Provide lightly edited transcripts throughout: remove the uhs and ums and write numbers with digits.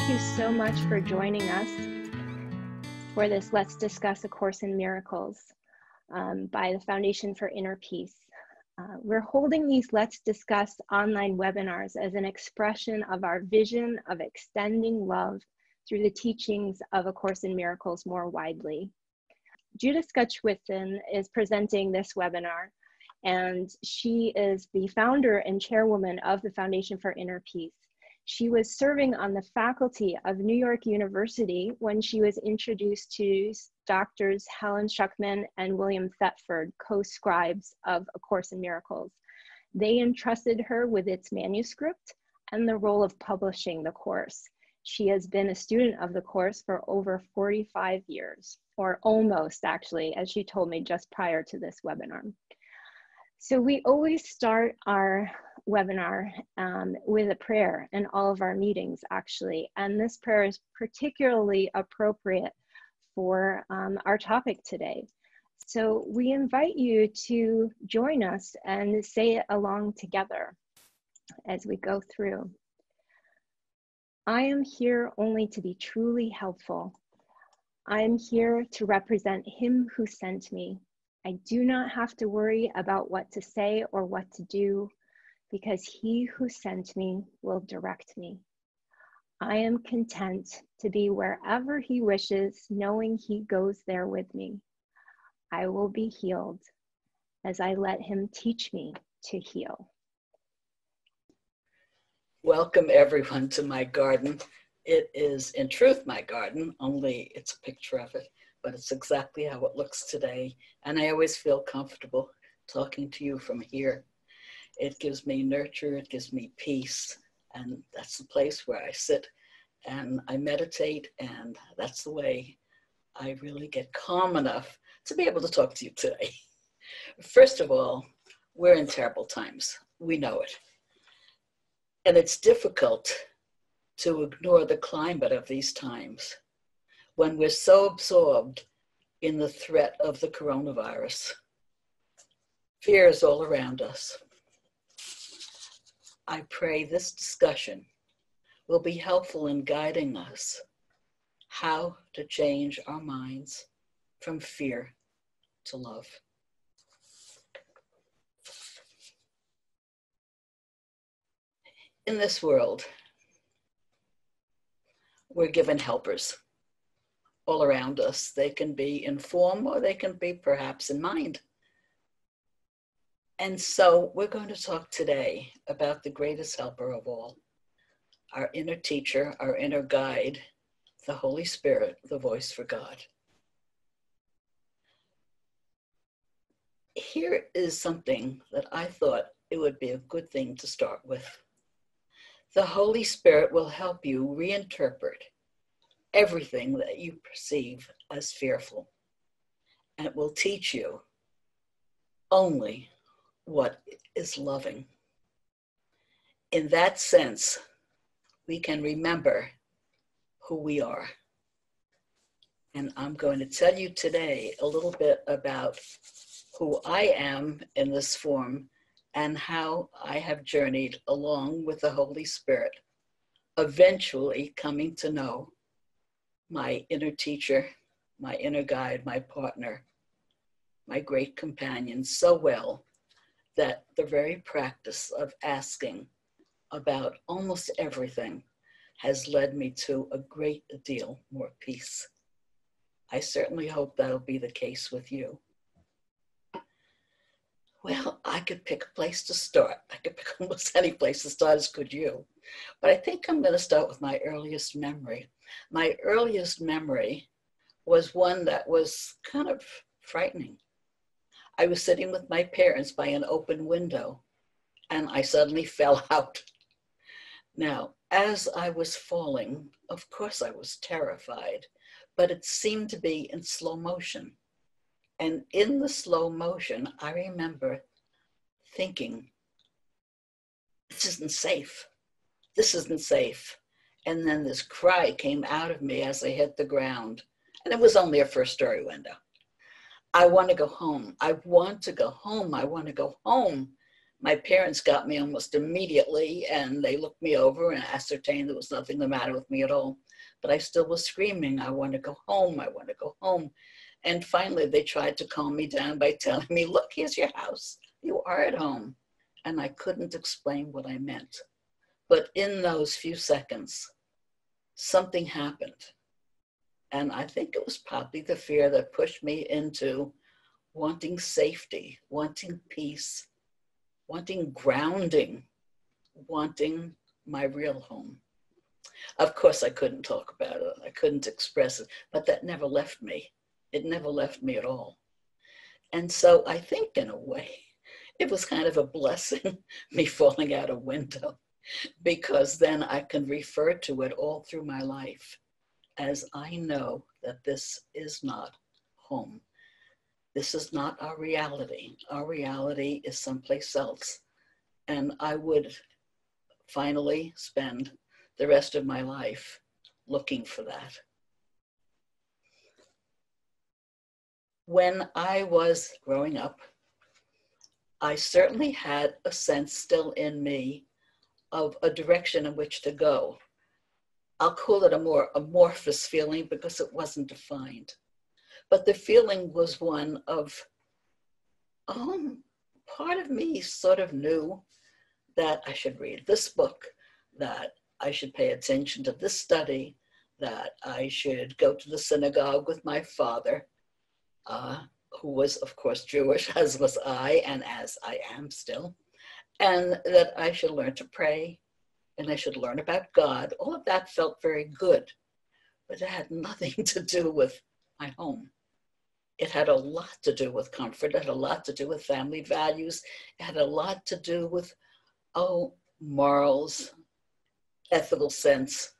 Thank you so much for joining us for this Let's Discuss A Course in Miracles by the Foundation for Inner Peace. We're holding these Let's Discuss online webinars as an expression of our vision of extending love through the teachings of A Course in Miracles more widely. Judith Whitson is presenting this webinar, and she is the founder and chairwoman of the Foundation for Inner Peace. She was serving on the faculty of New York University when she was introduced to Doctors Helen Schuckman and William Thetford, co-scribes of A Course in Miracles. They entrusted her with its manuscript and the role of publishing the course. She has been a student of the course for over 45 years, or almost actually, as she told me just prior to this webinar. So we always start our webinar with a prayer in all of our meetings, actually. And this prayer is particularly appropriate for our topic today. So we invite you to join us and say it along together as we go through. I am here only to be truly helpful. I am here to represent Him who sent me. I do not have to worry about what to say or what to do, because He who sent me will direct me. I am content to be wherever He wishes, knowing He goes there with me. I will be healed as I let Him teach me to heal. Welcome everyone to my garden. It is in truth my garden, only it's a picture of it, but it's exactly how it looks today. And I always feel comfortable talking to you from here. It gives me nurture, it gives me peace, and that's the place where I sit and I meditate, and that's the way I really get calm enough to be able to talk to you today. First of all, we're in terrible times. We know it. And it's difficult to ignore the climate of these times when we're so absorbed in the threat of the coronavirus. Fear is all around us. I pray this discussion will be helpful in guiding us how to change our minds from fear to love. In this world, we're given helpers all around us. They can be in form or they can be perhaps in mind. And so we're going to talk today about the greatest helper of all, our inner teacher, our inner guide, the Holy Spirit, the voice for God. Here is something that I thought it would be a good thing to start with. The Holy Spirit will help you reinterpret everything that you perceive as fearful, and it will teach you only what is loving. In that sense, we can remember who we are. And I'm going to tell you today a little bit about who I am in this form and how I have journeyed along with the Holy Spirit, eventually coming to know my inner teacher, my inner guide, my partner, my great companion so well that the very practice of asking about almost everything has led me to a great deal more peace. I certainly hope that'll be the case with you. Well, I could pick a place to start. I could pick almost any place to start, as could you. But I think I'm going to start with my earliest memory. My earliest memory was one that was kind of frightening. I was sitting with my parents by an open window, and I suddenly fell out. Now, as I was falling, of course I was terrified, but it seemed to be in slow motion. And in the slow motion, I remember thinking, this isn't safe. This isn't safe. And then this cry came out of me as I hit the ground. And it was only a first-story window. I want to go home. I want to go home. I want to go home. My parents got me almost immediately, and they looked me over and ascertained there was nothing the matter with me at all. But I still was screaming, I want to go home, I want to go home. And finally, they tried to calm me down by telling me, look, here's your house. You are at home. And I couldn't explain what I meant. But in those few seconds, something happened. And I think it was probably the fear that pushed me into wanting safety, wanting peace, wanting grounding, wanting my real home. Of course, I couldn't talk about it. I couldn't express it, but that never left me. It never left me at all. And so I think in a way, it was kind of a blessing, me falling out a window, because then I can refer to it all through my life as I know that this is not home. This is not our reality. Our reality is someplace else. And I would finally spend the rest of my life looking for that. When I was growing up, I certainly had a sense still in me of a direction in which to go. I'll call it a more amorphous feeling because it wasn't defined. But the feeling was one of, part of me sort of knew that I should read this book, that I should pay attention to this study, that I should go to the synagogue with my father, who was, of course, Jewish, as was I, and as I am still, and that I should learn to pray, and I should learn about God. All of that felt very good, but it had nothing to do with my home. It had a lot to do with comfort. It had a lot to do with family values. It had a lot to do with, morals, ethical sense,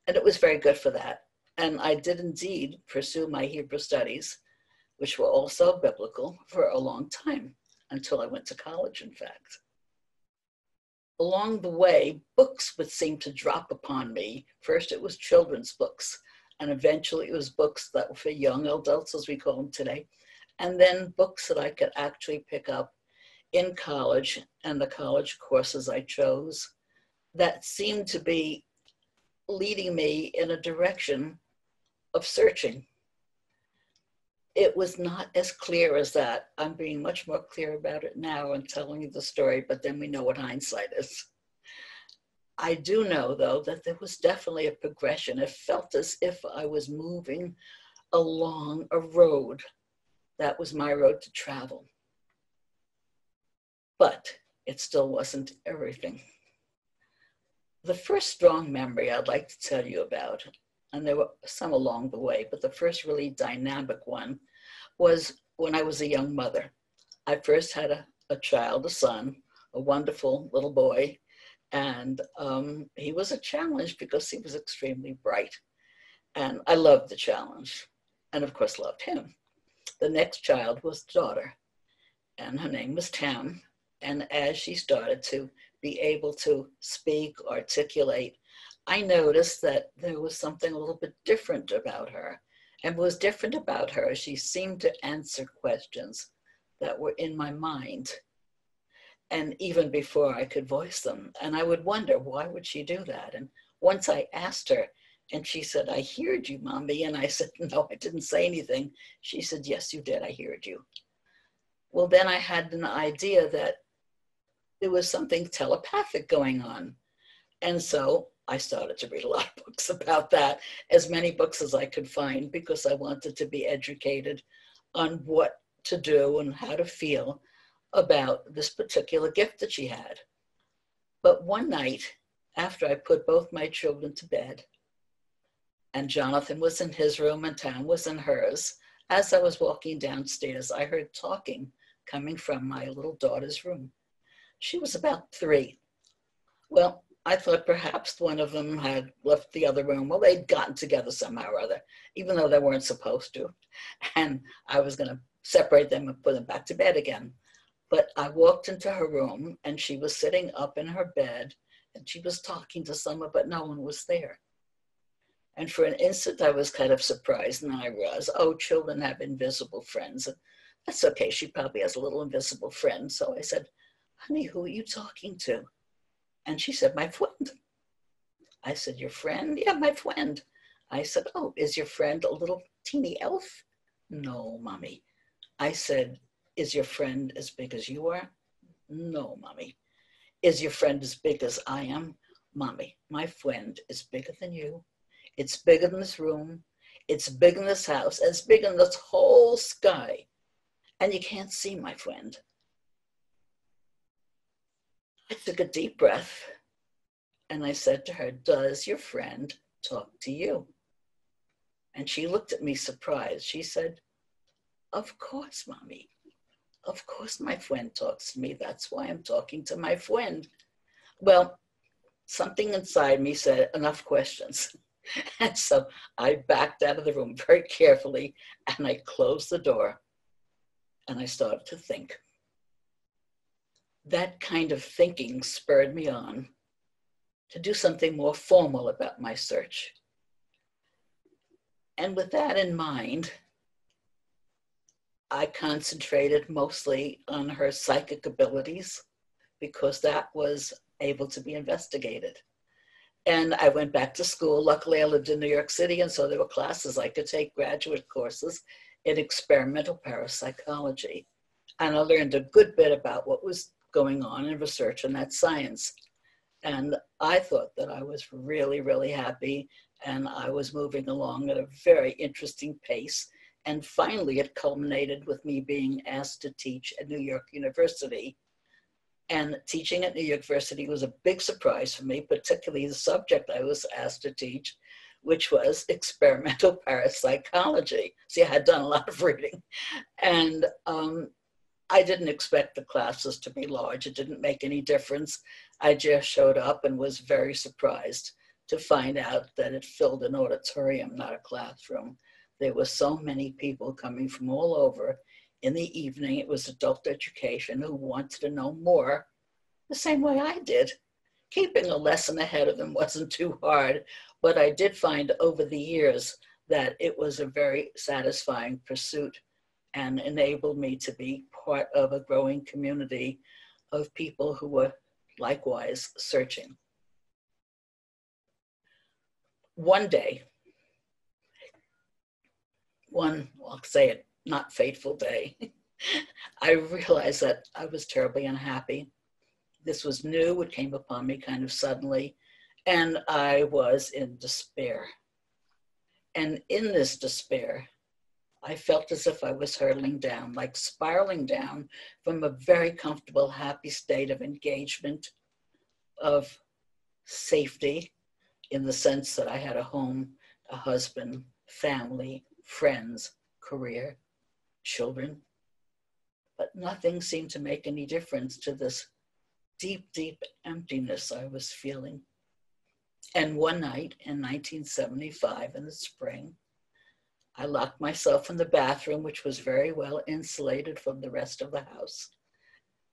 and it was very good for that. And I did indeed pursue my Hebrew studies, which were also biblical, for a long time, until I went to college, in fact. Along the way, books would seem to drop upon me. First, it was children's books, and eventually it was books that were for young adults, as we call them today, and then books that I could actually pick up in college and the college courses I chose that seemed to be leading me in a direction of searching. It was not as clear as that. I'm being much more clear about it now and telling you the story, but then we know what hindsight is. I do know, though, that there was definitely a progression. It felt as if I was moving along a road that was my road to travel. But it still wasn't everything. The first strong memory I'd like to tell you about, and there were some along the way, but the first really dynamic one was when I was a young mother. I first had a child, a son, a wonderful little boy, and he was a challenge because he was extremely bright. And I loved the challenge, and of course loved him. The next child was a daughter, and her name was Tam. And as she started to be able to speak, articulate, I noticed that there was something a little bit different about her. And what was different about her, she seemed to answer questions that were in my mind, and even before I could voice them. And I would wonder, why would she do that? And once I asked her, and she said, I heard you, Mommy. And I said, no, I didn't say anything. She said, yes, you did. I heard you. Well, then I had an idea that there was something telepathic going on. And so I started to read a lot of books about that, as many books as I could find, because I wanted to be educated on what to do and how to feel about this particular gift that she had. But one night, after I put both my children to bed, and Jonathan was in his room and Tam was in hers, as I was walking downstairs, I heard talking coming from my little daughter's room. She was about 3. Well, I thought perhaps one of them had left the other room. Well, they'd gotten together somehow or other, even though they weren't supposed to. And I was going to separate them and put them back to bed again. But I walked into her room and she was sitting up in her bed and she was talking to someone, but no one was there. And for an instant, I was kind of surprised. And then I realized, oh, children have invisible friends. And that's okay. She probably has a little invisible friend. So I said, honey, who are you talking to? And she said, my friend. I said, your friend? Yeah, my friend. I said, oh, is your friend a little teeny elf? No, mommy. I said, is your friend as big as you are? No, mommy. Is your friend as big as I am? Mommy, my friend is bigger than you. It's bigger than this room. It's bigger than this house. It's bigger than this whole sky. And you can't see my friend. I took a deep breath and I said to her, does your friend talk to you? And she looked at me surprised. She said, of course, mommy. Of course my friend talks to me. That's why I'm talking to my friend. Well, something inside me said, enough questions. And so I backed out of the room very carefully and I closed the door and I started to think. That kind of thinking spurred me on to do something more formal about my search. And with that in mind, I concentrated mostly on her psychic abilities because that was able to be investigated. And I went back to school. Luckily, I lived in New York City, and so there were classes I could take, graduate courses in experimental parapsychology. And I learned a good bit about what was going on in research in that science. And I thought that I was really, really happy, and I was moving along at a very interesting pace. And finally, it culminated with me being asked to teach at New York University. And teaching at New York University was a big surprise for me, particularly the subject I was asked to teach, which was experimental parapsychology. See, I had done a lot of reading. And I didn't expect the classes to be large. It didn't make any difference. I just showed up and was very surprised to find out that it filled an auditorium, not a classroom. There were so many people coming from all over. In the evening, it was adult education who wanted to know more, the same way I did. Keeping a lesson ahead of them wasn't too hard, but I did find over the years that it was a very satisfying pursuit and enabled me to be part of a growing community of people who were likewise searching. One day, I'll say it, not fateful day, I realized that I was terribly unhappy. This was new, it came upon me kind of suddenly, and I was in despair. And in this despair, I felt as if I was hurtling down, like spiraling down from a very comfortable, happy state of engagement, of safety, in the sense that I had a home, a husband, family, friends, career, children. But nothing seemed to make any difference to this deep, deep emptiness I was feeling. And one night in 1975 in the spring, I locked myself in the bathroom, which was very well insulated from the rest of the house.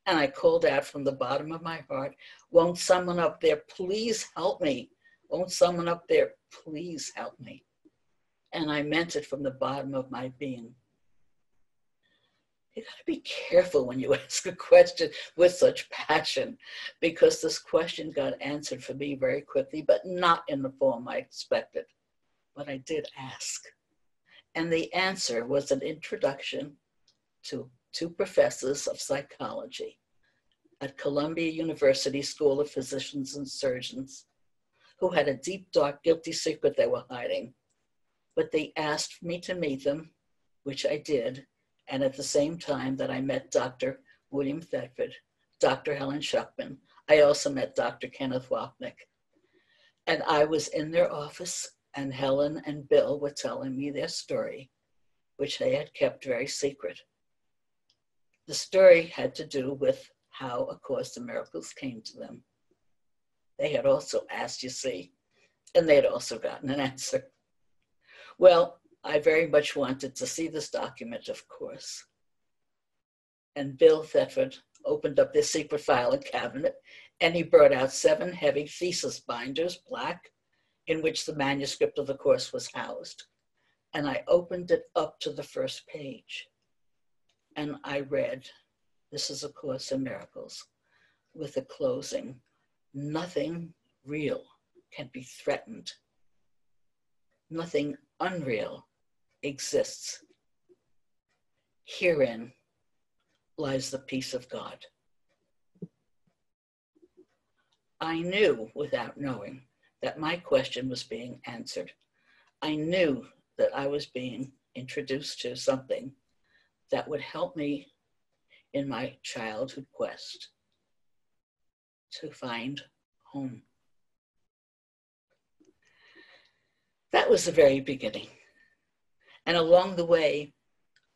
And I called out from the bottom of my heart, won't someone up there please help me? Won't someone up there please help me? And I meant it from the bottom of my being. You gotta be careful when you ask a question with such passion, because this question got answered for me very quickly, but not in the form I expected. But I did ask. And the answer was an introduction to two professors of psychology at Columbia University School of Physicians and Surgeons, who had a deep, dark, guilty secret they were hiding. But they asked me to meet them, which I did. And at the same time that I met Dr. William Thetford, Dr. Helen Schuckman, I also met Dr. Kenneth Wapnick. And I was in their office, and Helen and Bill were telling me their story, which they had kept very secret. The story had to do with how A Course in Miracles came to them. They had also asked, you see, and they had also gotten an answer. Well, I very much wanted to see this document, of course. And Bill Thetford opened up this secret filing cabinet, and he brought out 7 heavy thesis binders, black, in which the manuscript of the course was housed. And I opened it up to the first page. And I read, this is A Course in Miracles. with the closing, nothing real can be threatened. Nothing unreal exists. Herein lies the peace of God. I knew without knowing that my question was being answered. I knew that I was being introduced to something that would help me in my childhood quest to find home. That was the very beginning. And along the way,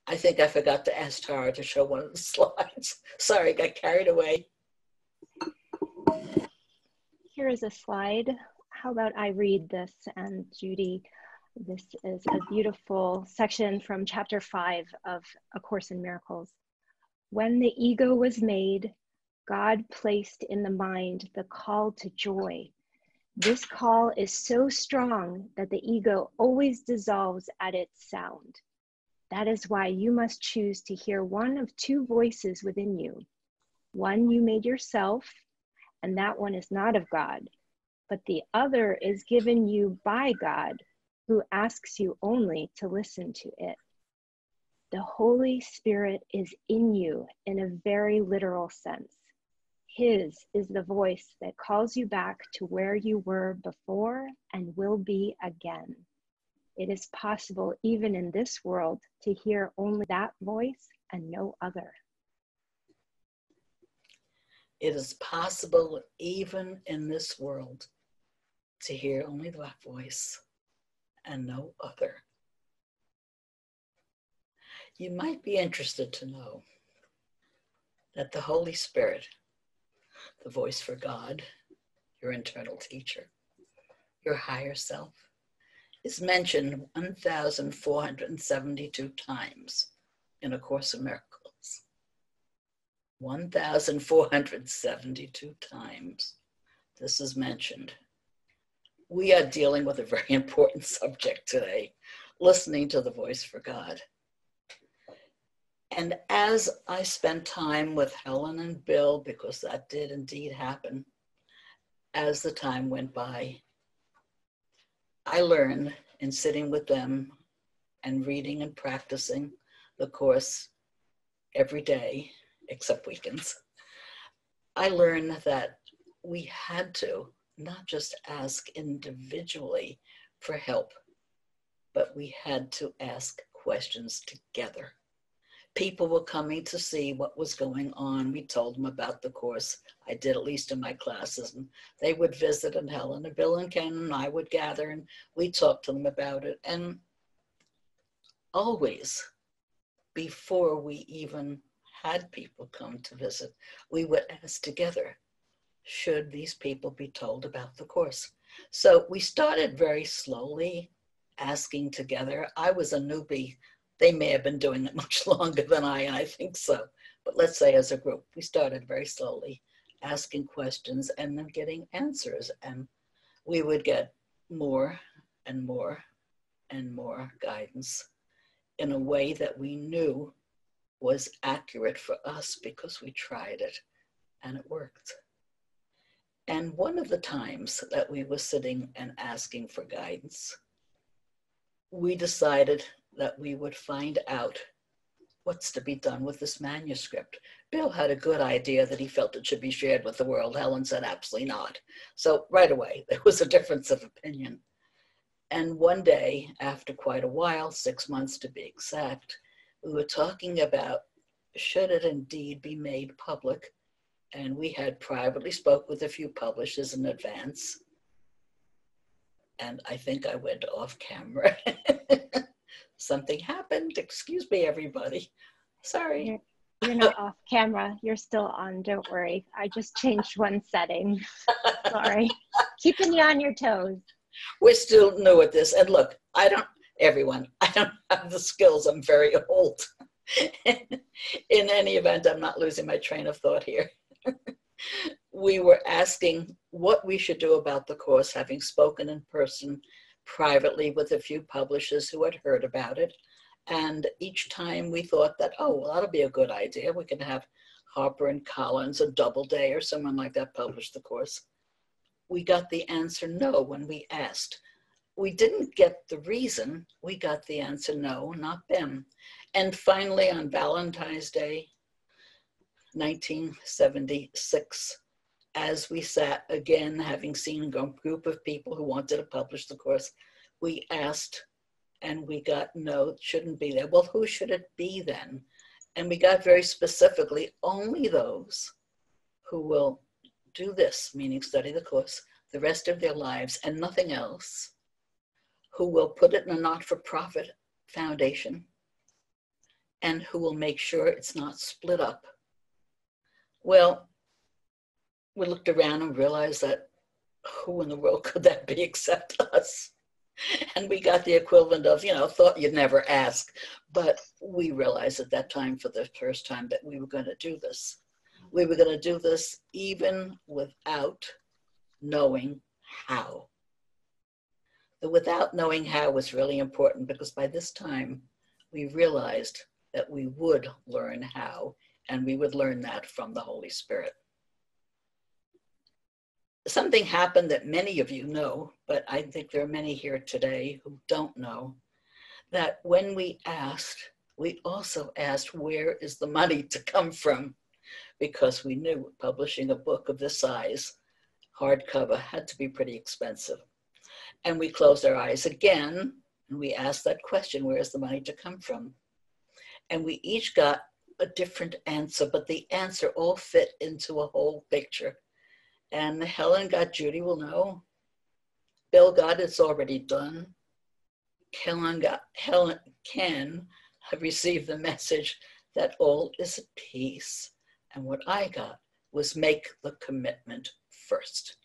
I think I forgot to ask Tara to show one of the slides. Sorry, got carried away. Here is a slide. How about I read this, and Judy, this is a beautiful section from chapter 5 of A Course in Miracles. When the ego was made, God placed in the mind the call to joy. This call is so strong that the ego always dissolves at its sound. That is why you must choose to hear one of two voices within you. One you made yourself, and that one is not of God, but the other is given you by God, who asks you only to listen to it. The Holy Spirit is in you in a very literal sense. His is the voice that calls you back to where you were before and will be again. It is possible even in this world to hear only that voice and no other. It is possible even in this world to hear only that voice and no other. You might be interested to know that the Holy Spirit, the voice for God, your internal teacher, your higher self, is mentioned 1,472 times in A Course in Miracles. 1,472 times this is mentioned. We are dealing with a very important subject today, listening to the voice for God. And as I spent time with Helen and Bill, because that did indeed happen, as the time went by, I learned in sitting with them and reading and practicing the Course every day, except weekends. I learned that we had to not just ask individually for help, but we had to ask questions together. People were coming to see what was going on. We told them about the Course. I did, at least in my classes, and they would visit, and Helen and Bill and Ken and I would gather, and we talked to them about it. And always, before we even had people come to visit, we would ask together, should these people be told about the Course? So we started very slowly asking together. I was a newbie. They may have been doing it much longer than I think so. But let's say as a group, we started very slowly asking questions and then getting answers. And we would get more and more and more guidance in a way that we knew was accurate for us because we tried it and it worked. And one of the times that we were sitting and asking for guidance, we decided that we would find out what's to be done with this manuscript. Bill had a good idea that he felt it should be shared with the world. Helen said absolutely not. So right away, there was a difference of opinion. And one day, after quite a while, 6 months to be exact, we were talking about, should it indeed be made public? And we had privately spoke with a few publishers in advance. And I think I went off camera. Something happened. Excuse me, everybody. Sorry. You're not off camera. You're still on. Don't worry. I just changed one setting. Sorry. Keeping you on your toes. We're still new at this. And look, I don't have the skills. I'm very old. In any event, I'm not losing my train of thought here. We were asking what we should do about the Course, having spoken in person privately with a few publishers who had heard about it, And each time we thought that, oh, well, that'll be a good idea. We can have Harper and Collins, a Doubleday or someone like that publish the course. We got the answer no when we asked. We didn't get the reason, we got the answer no, not them. And finally on Valentine's Day, 1976, as we sat again, having seen a group of people who wanted to publish the course, we asked and we got no, it shouldn't be there. Well, who should it be then? And we got very specifically only those who will do this, meaning study the course, the rest of their lives and nothing else, who will put it in a not-for-profit foundation, and who will make sure it's not split up. Well, we looked around and realized that who in the world could that be except us? And we got the equivalent of, thought you'd never ask, but we realized at that time for the first time that we were going to do this. We were going to do this even without knowing how. The without knowing how was really important, because by this time we realized that we would learn how, and we would learn that from the Holy Spirit. Something happened that many of you know, but I think there are many here today who don't know, that when we asked, we also asked, where is the money to come from? Because we knew publishing a book of this size, hardcover, had to be pretty expensive. And we closed our eyes again, and we asked that question, where is the money to come from? And we each got a different answer, but the answer all fit into a whole picture. And Helen got Judy will know. Bill got it's already done. Ken have received the message that all is at peace. And what I got was make the commitment first.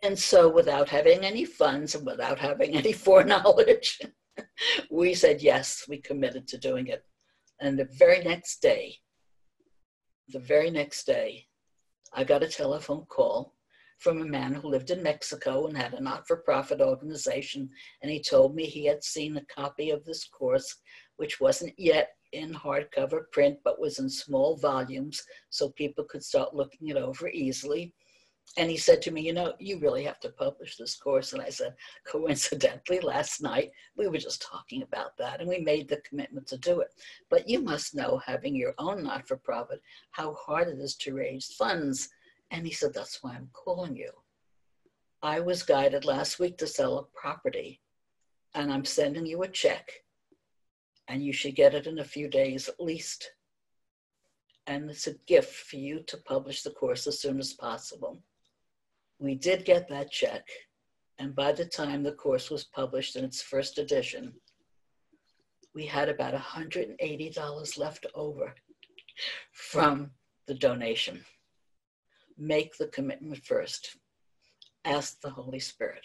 And so without having any funds and without having any foreknowledge, we said yes, we committed to doing it. And the very next day, I got a telephone call from a man who lived in Mexico and had a not-for-profit organization. And he told me he had seen a copy of this course, which wasn't yet in hardcover print, but was in small volumes so people could start looking it over easily. And he said to me, you really have to publish this course. And I said, coincidentally, last night, we were just talking about that and we made the commitment to do it. But you must know, having your own not-for-profit, how hard it is to raise funds. And he said, that's why I'm calling you. I was guided last week to sell a property, and I'm sending you a check, and you should get it in a few days at least. And it's a gift for you to publish the course as soon as possible. We did get that check, and by the time the course was published in its first edition, we had about $180 left over from the donation. Make the commitment first. Ask the Holy Spirit.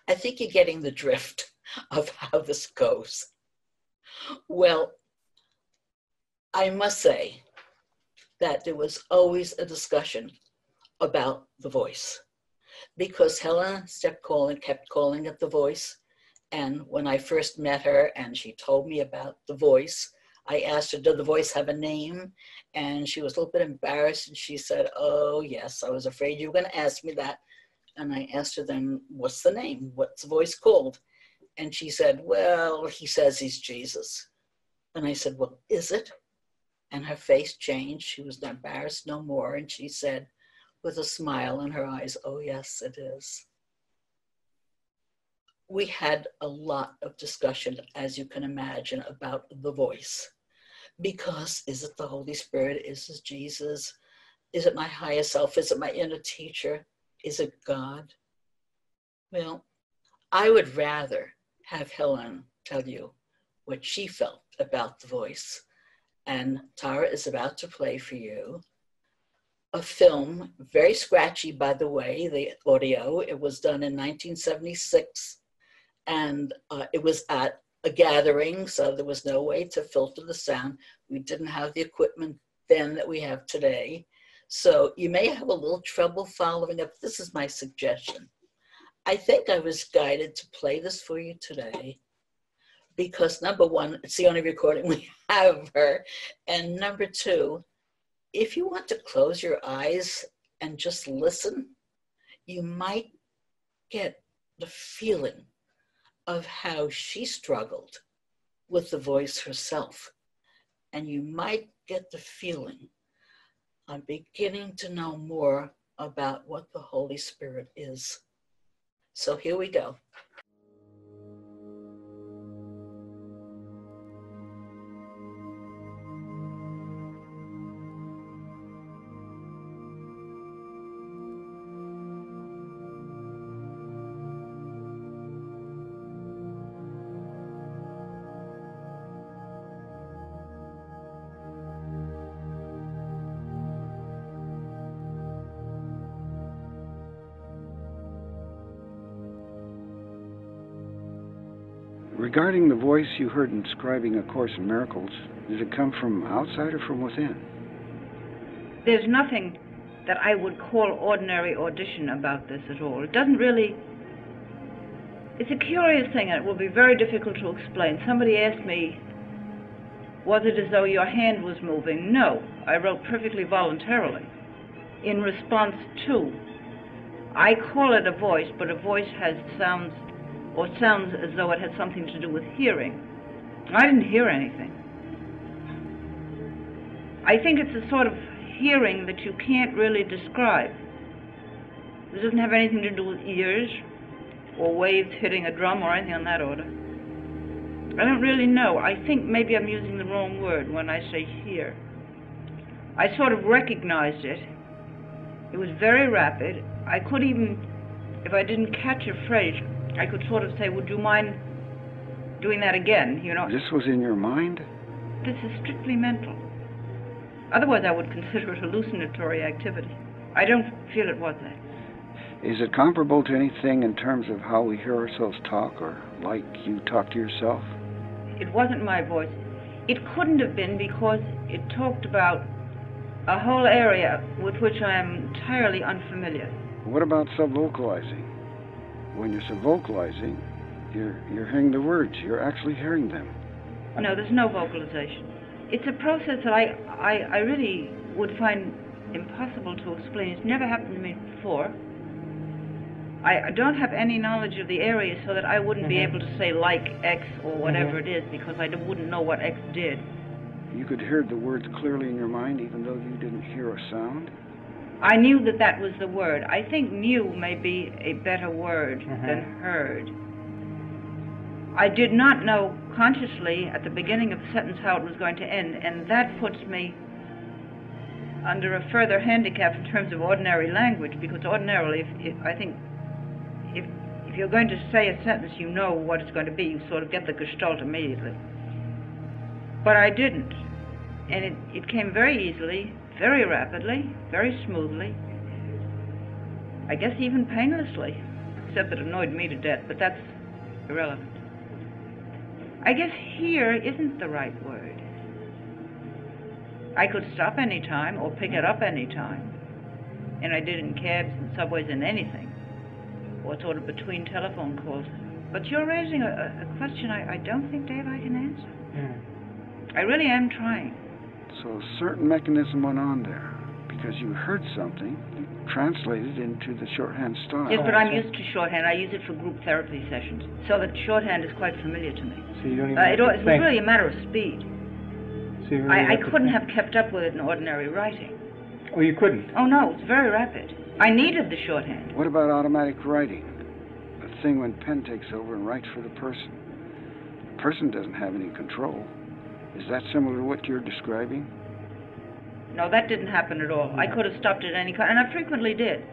I think you're getting the drift of how this goes. Well, I must say that there was always a discussion about the voice, because Helen kept calling it the voice. And when I first met her and she told me about the voice, I asked her, did the voice have a name? And she was a little bit embarrassed. And she said, oh, yes, I was afraid you were going to ask me that. And I asked her then, what's the name? What's the voice called? And she said, well, he says he's Jesus. And I said, well, is it? And her face changed. She was embarrassed no more. And she said, with a smile in her eyes, oh, yes, it is. We had a lot of discussion, as you can imagine, about the voice. Because is it the Holy Spirit? Is it Jesus? Is it my higher self? Is it my inner teacher? Is it God? Well, I would rather have Helen tell you what she felt about the voice. And Tara is about to play for you a film, very scratchy, by the way, the audio. It was done in 1976, and it was at a gathering, so there was no way to filter the sound. We didn't have the equipment then that we have today. So you may have a little trouble following up. This is my suggestion. I think I was guided to play this for you today because number one, it's the only recording we have of her. And number two, if you want to close your eyes and just listen, you might get the feeling of how she struggled with the voice herself. And you might get the feeling of beginning to know more about what the Holy Spirit is. So here we go. Regarding the voice you heard in describing A Course in Miracles, did it come from outside or from within? There's nothing that I would call ordinary audition about this at all. It doesn't really... It's a curious thing, and it will be very difficult to explain. Somebody asked me, was it as though your hand was moving? No, I wrote perfectly voluntarily. In response to, I call it a voice, but a voice has sounds as though it had something to do with hearing. I didn't hear anything. I think it's a sort of hearing that you can't really describe. It doesn't have anything to do with ears or waves hitting a drum or anything on that order. I don't really know. I think maybe I'm using the wrong word when I say hear. I sort of recognized it. It was very rapid. I could even, if I didn't catch a phrase, I could sort of say, would you mind doing that again, you know? This was in your mind? This is strictly mental. Otherwise I would consider it hallucinatory activity. I don't feel it was that. Is it comparable to anything in terms of how we hear ourselves talk, or like you talk to yourself? It wasn't my voice. It couldn't have been, because it talked about a whole area with which I am entirely unfamiliar. What about subvocalizing? When you're subvocalizing, you're hearing the words. You're actually hearing them. No, there's no vocalization. It's a process that I really would find impossible to explain. It's never happened to me before. I don't have any knowledge of the area so that I wouldn't be able to say like X or whatever it is, because I wouldn't know what X did. You could hear the words clearly in your mind even though you didn't hear a sound? I knew that that was the word. I think knew may be a better word than heard. I did not know consciously at the beginning of the sentence how it was going to end, and that puts me under a further handicap in terms of ordinary language, because ordinarily, I think, if you're going to say a sentence, you know what it's going to be. You sort of get the gestalt immediately. But I didn't. And it came very easily, very rapidly, very smoothly, I guess even painlessly, except that it annoyed me to death, but that's irrelevant. I guess hear isn't the right word. I could stop any time or pick it up any time, and I did in cabs and subways and anything, or sort of between telephone calls. But you're raising a question I don't think, Dave, I can answer. I really am trying. So a certain mechanism went on there, because you heard something, you translated into the shorthand style. Yes, but I'm used to shorthand. I use it for group therapy sessions, so that shorthand is quite familiar to me. So you don't even it was really a matter of speed. So you really I couldn't have kept up with it in ordinary writing. Oh, you couldn't? Oh, no, it's very rapid. I needed the shorthand. What about automatic writing? A thing when pen takes over and writes for the person. The person doesn't have any control. Is that similar to what you're describing? No, that didn't happen at all. I could have stopped at any kind, and I frequently did.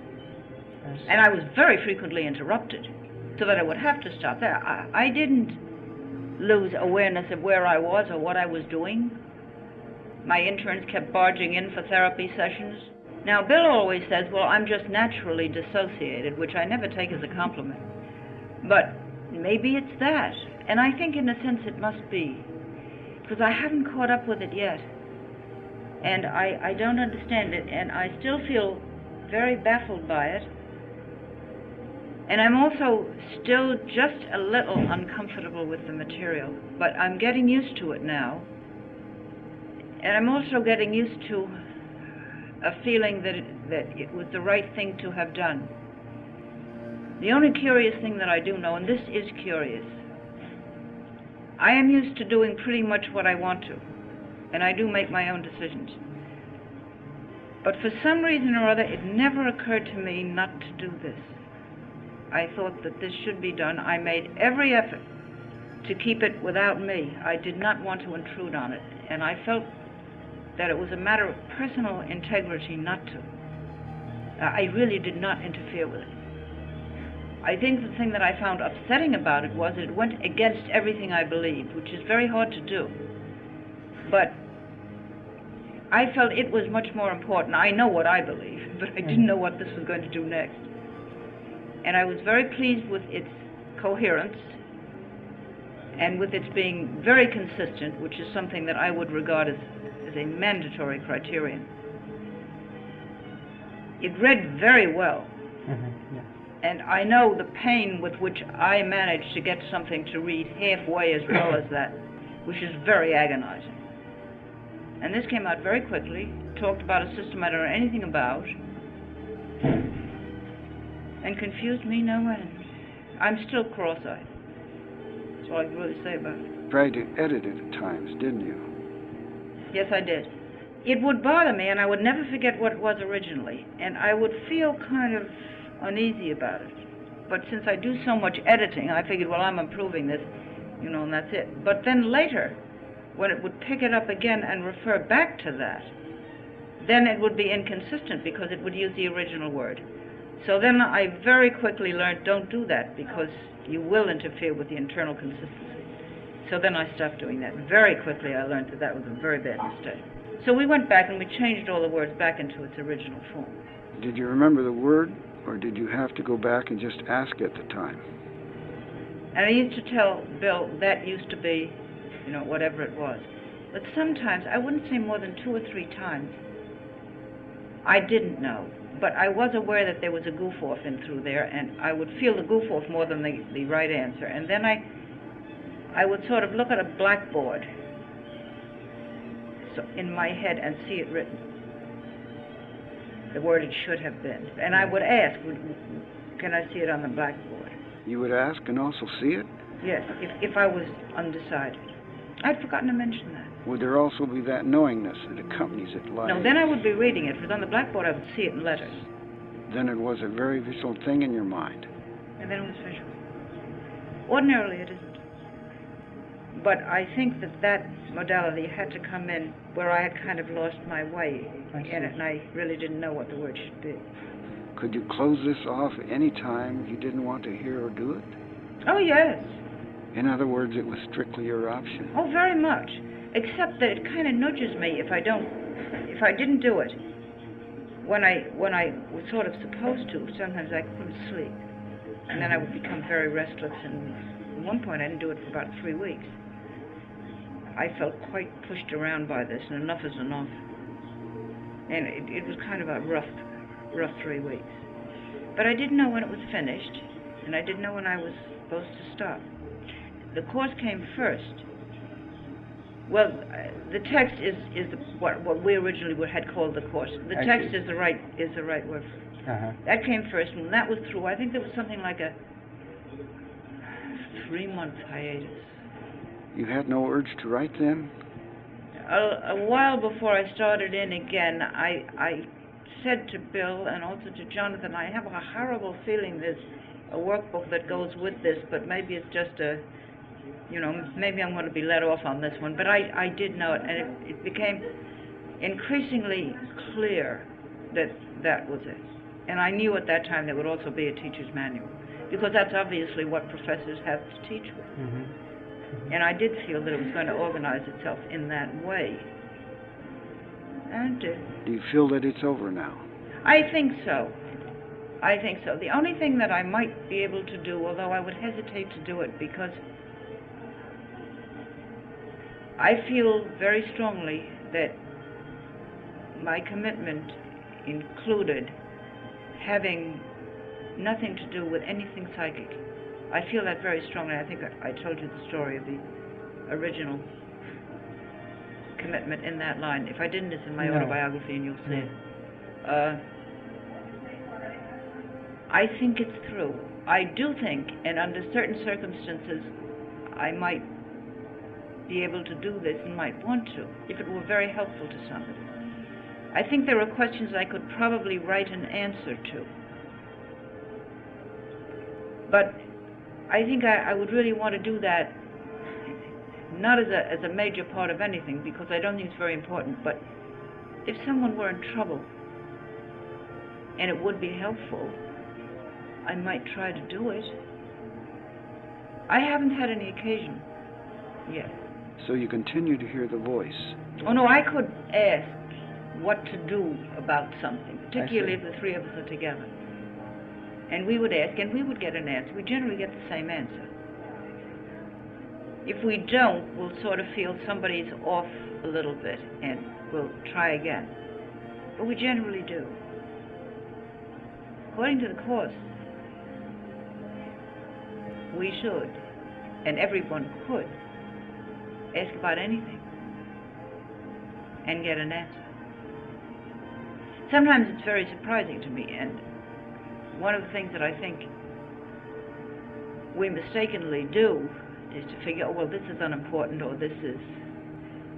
And I was very frequently interrupted, so that I would have to stop there. I didn't lose awareness of where I was or what I was doing. My interns kept barging in for therapy sessions. Now, Bill always says, well, I'm just naturally dissociated, which I never take as a compliment. But maybe it's that. And I think in a sense it must be, because I haven't caught up with it yet. And I don't understand it, and I still feel very baffled by it. And I'm also still just a little uncomfortable with the material, but I'm getting used to it now. And I'm also getting used to a feeling that it was the right thing to have done. The only curious thing that I do know, and this is curious, I am used to doing pretty much what I want to, and I do make my own decisions. But for some reason or other, it never occurred to me not to do this. I thought that this should be done. I made every effort to keep it without me. I did not want to intrude on it, and I felt that it was a matter of personal integrity not to. I really did not interfere with it. I think the thing that I found upsetting about it was it went against everything I believed, which is very hard to do. But I felt it was much more important. I know what I believe, but I didn't know what this was going to do next. And I was very pleased with its coherence and with its being very consistent, which is something that I would regard as a mandatory criterion. It read very well. Yeah. And I know the pain with which I managed to get something to read halfway as well as that, which is very agonizing. And this came out very quickly, talked about a system I don't know anything about, and confused me no end. I'm still cross-eyed. That's all I can really say about it. Tried to edit it at times, didn't you? Yes, I did. It would bother me, and I would never forget what it was originally, and I would feel kind of uneasy about it. But since I do so much editing, I figured, well, I'm improving this, and that's it. But then later, when it would pick it up again and refer back to that, then it would be inconsistent because it would use the original word. So then I very quickly learned, don't do that because you will interfere with the internal consistency. So then I stopped doing that. Very quickly I learned that was a very bad mistake. So we went back and we changed all the words back into its original form. Did you remember the word, or did you have to go back and just ask at the time? And I used to tell Bill that used to be, whatever it was. But sometimes, I wouldn't say more than 2 or 3 times, I didn't know. But I was aware that there was a goof-off in through there, and I would feel the goof-off more than the right answer. And then I would sort of look at a blackboard in my head and see it written, the word it should have been. And I would ask, can I see it on the blackboard? You would ask and also see it? Yes, if I was undecided. I'd forgotten to mention that. Would there also be that knowingness that accompanies it like? No, then I would be reading it. If it was on the blackboard, I would see it in letters. Then it was a very visual thing in your mind. And then it was visual. Ordinarily it isn't. But I think that modality had to come in where I had kind of lost my way in it, and I really didn't know what the word should be. Could you close this off any time you didn't want to hear or do it? Oh, yes. In other words, it was strictly your option. Oh, very much. Except that it kind of nudges me if I didn't do it when I was sort of supposed to. Sometimes I couldn't sleep, and then I would become very restless. And at one point, I didn't do it for about 3 weeks. I felt quite pushed around by this, and enough is enough. And it was kind of a rough 3 weeks. But I didn't know when it was finished, and I didn't know when I was supposed to stop. The course came first. Well, the text is what we originally had called the course. The text is the right word. That came first, and when that was through, I think there was something like a 3-month hiatus. You had no urge to write then? A while before I started in again, I said to Bill and also to Jonathan, I have a horrible feeling there's a workbook that goes with this, but maybe it's just maybe I'm going to be let off on this one. But I did know it, and it became increasingly clear that was it. And I knew at that time there would also be a teacher's manual, because that's obviously what professors have to teach with. Mm-hmm. And I did feel that it was going to organize itself in that way. And it did. Do you feel that it's over now? I think so. I think so. The only thing that I might be able to do, although I would hesitate to do it because I feel very strongly that my commitment included having nothing to do with anything psychic. I feel that very strongly. I think I told you the story of the original commitment in that line. If I didn't, it's in my autobiography and you'll see it. I think it's true. I do think, and under certain circumstances, I might be able to do this and might want to, if it were very helpful to somebody. I think there are questions I could probably write an answer to. But I think I would really want to do that, not as a major part of anything, because I don't think it's very important, but if someone were in trouble and it would be helpful, I might try to do it. I haven't had any occasion yet. So you continue to hear the voice? Oh no, I could ask what to do about something, particularly if the three of us are together. And we would ask, and we would get an answer. We generally get the same answer. If we don't, we'll sort of feel somebody's off a little bit, and we'll try again. But we generally do. According to the Course, we should, and everyone could, ask about anything and get an answer. Sometimes it's very surprising to me, and one of the things that I think we mistakenly do is to figure, oh, well, this is unimportant, or this is,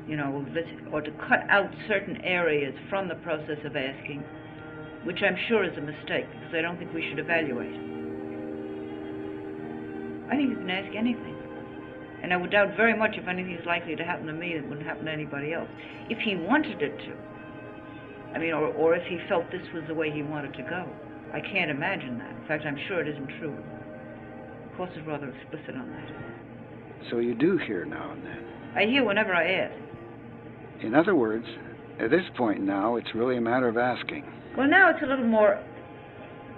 you know, this, or to cut out certain areas from the process of asking, which I'm sure is a mistake, because I don't think we should evaluate. I think you can ask anything. And I would doubt very much if anything is likely to happen to me that wouldn't happen to anybody else. If he wanted it to. I mean, or if he felt this was the way he wanted to go. I can't imagine that. In fact, I'm sure it isn't true. The Course is rather explicit on that. So you do hear now and then? I hear whenever I ask. In other words, at this point now, it's really a matter of asking. Well, now it's a little more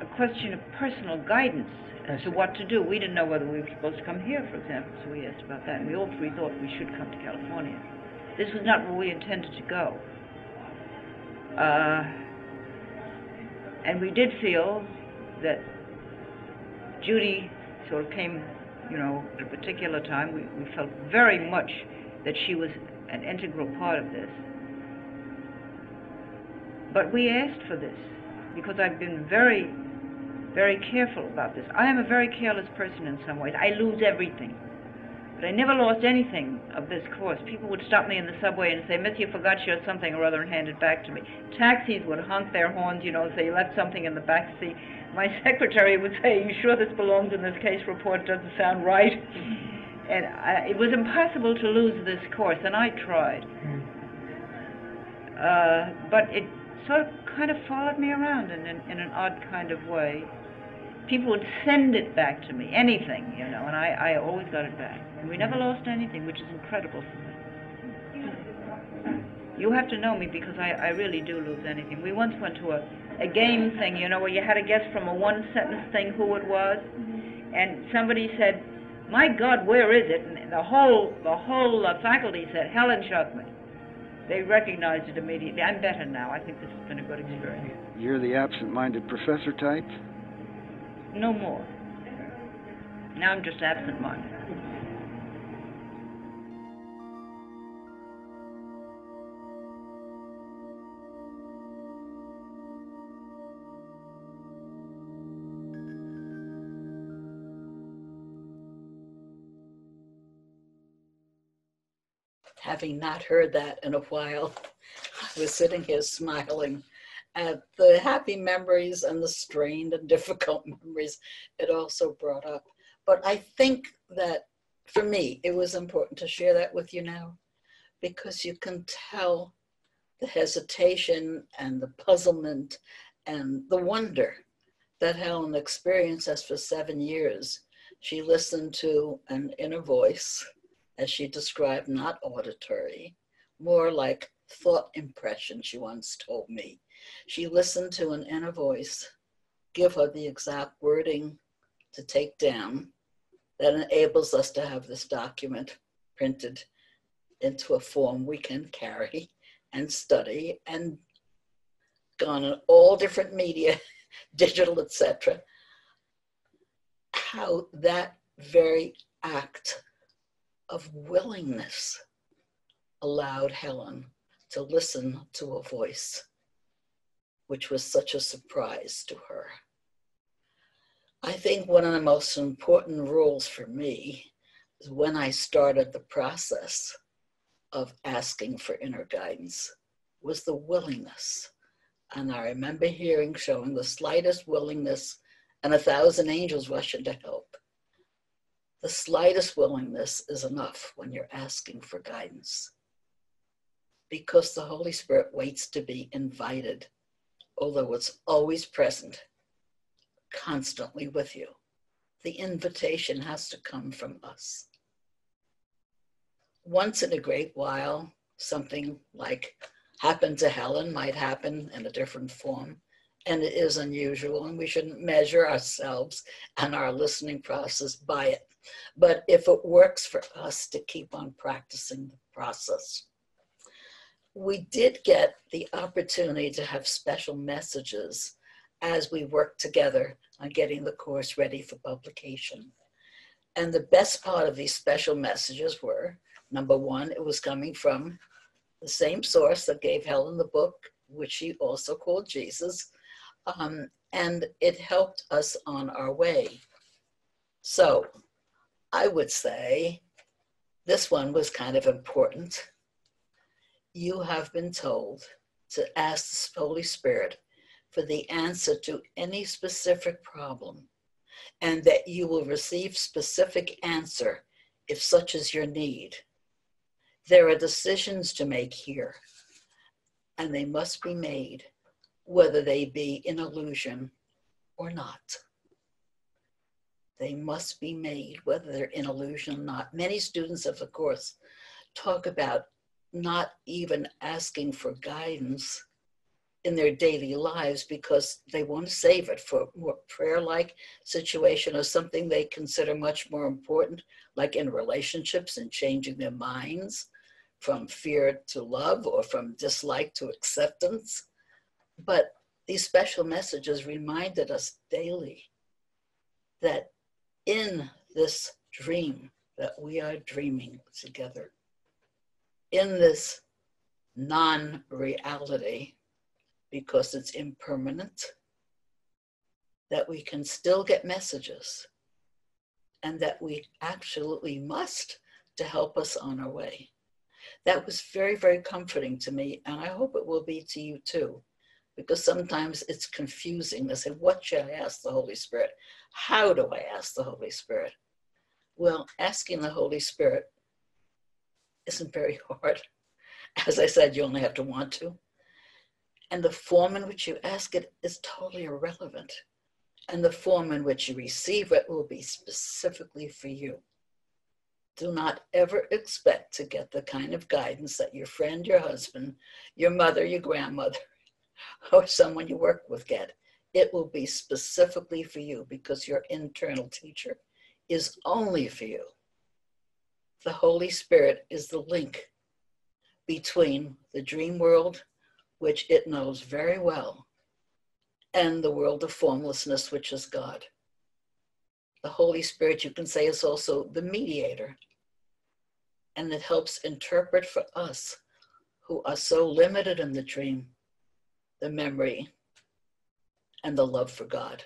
a question of personal guidance as to what to do. We didn't know whether we were supposed to come here, for example, so we asked about that. And we all three thought we should come to California. This was not where we intended to go. And we did feel that Judy sort of came, you know, at a particular time. We felt very much that she was an integral part of this. But we asked for this because I've been very, very careful about this. I am a very careless person in some ways. I lose everything. But I never lost anything of this course. People would stop me in the subway and say, "Miss, you forgot your something or other," and hand it back to me. Taxis would honk their horns, you know, and say, "You left something in the back seat." My secretary would say, "Are you sure this belongs in this case report? Doesn't sound right." And it was impossible to lose this course, and I tried. But it sort of kind of followed me around in an odd kind of way. People would send it back to me, anything, you know, and I always got it back. And we never lost anything, which is incredible for me. You have to know me because I really do lose anything. We once went to a game thing, you know, where you had to guess from a one-sentence thing who it was. And somebody said, "My God, where is it?" And the whole faculty said, "Helen Schuckman." They recognized it immediately. I'm better now. I think this has been a good experience. You're the absent-minded professor type? No more. Now I'm just absent-minded. Having not heard that in a while, I was sitting here smiling at the happy memories and the strained and difficult memories it also brought up. But I think that for me, it was important to share that with you now, because you can tell the hesitation and the puzzlement and the wonder that Helen experienced as for 7 years. She listened to an inner voice, as she described, not auditory, more like thought impression, she once told me. She listened to an inner voice give her the exact wording to take down that enables us to have this document printed into a form we can carry and study and gone on all different media, digital, etc. how that very act of willingness allowed Helen to listen to a voice, which was such a surprise to her. I think one of the most important rules for me is when I started the process of asking for inner guidance was the willingness. And I remember showing the slightest willingness, and 1,000 angels rushing to help. The slightest willingness is enough when you're asking for guidance, because the Holy Spirit waits to be invited, although it's always present, constantly with you. The invitation has to come from us. Once in a great while, something like happened to Helen might happen in a different form, and it is unusual, and we shouldn't measure ourselves and our listening process by it. But if it works for us to keep on practicing the process. We did get the opportunity to have special messages as we worked together on getting the course ready for publication. And the best part of these special messages were, number one, it was coming from the same source that gave Helen the book, which she also called Jesus, and it helped us on our way. So I would say this one was kind of important. You have been told to ask the Holy Spirit for the answer to any specific problem, and that you will receive specific answer if such is your need. There are decisions to make here, and they must be made, whether they be in illusion or not. They must be made, whether they're in illusion or not. Many students of the course talk about not even asking for guidance in their daily lives because they want to save it for a more prayer-like situation or something they consider much more important, like in relationships and changing their minds from fear to love or from dislike to acceptance. But these special messages reminded us daily that in this dream that we are dreaming together, in this non-reality, because it's impermanent, that we can still get messages, and that we absolutely must to help us on our way. That was very, very comforting to me, and I hope it will be to you too, because sometimes it's confusing to say, what should I ask the Holy Spirit? How do I ask the Holy Spirit? Well, asking the Holy Spirit isn't very hard. As I said, you only have to want to. And the form in which you ask it is totally irrelevant. And the form in which you receive it will be specifically for you. Do not ever expect to get the kind of guidance that your friend, your husband, your mother, your grandmother, or someone you work with get. It will be specifically for you because your internal teacher is only for you. The Holy Spirit is the link between the dream world, which it knows very well, and the world of formlessness, which is God. The Holy Spirit, you can say, is also the mediator, and it helps interpret for us who are so limited in the dream, the memory and the love for God.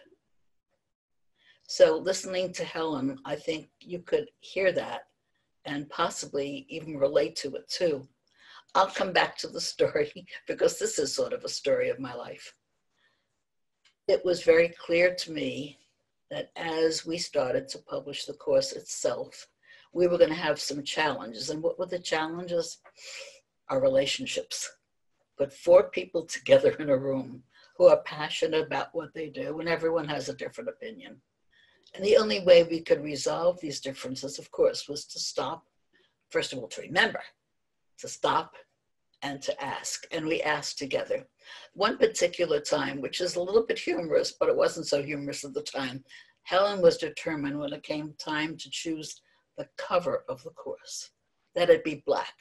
So listening to Helen, I think you could hear that and possibly even relate to it too. I'll come back to the story because this is sort of a story of my life. It was very clear to me that as we started to publish the course itself, we were going to have some challenges. And what were the challenges? Our relationships. Put 4 people together in a room who are passionate about what they do, and everyone has a different opinion. And the only way we could resolve these differences, of course, was to stop, first of all, to remember, to stop and to ask. And we asked together. One particular time, which is a little bit humorous, but it wasn't so humorous at the time, Helen was determined when it came time to choose the cover of the course, that it be black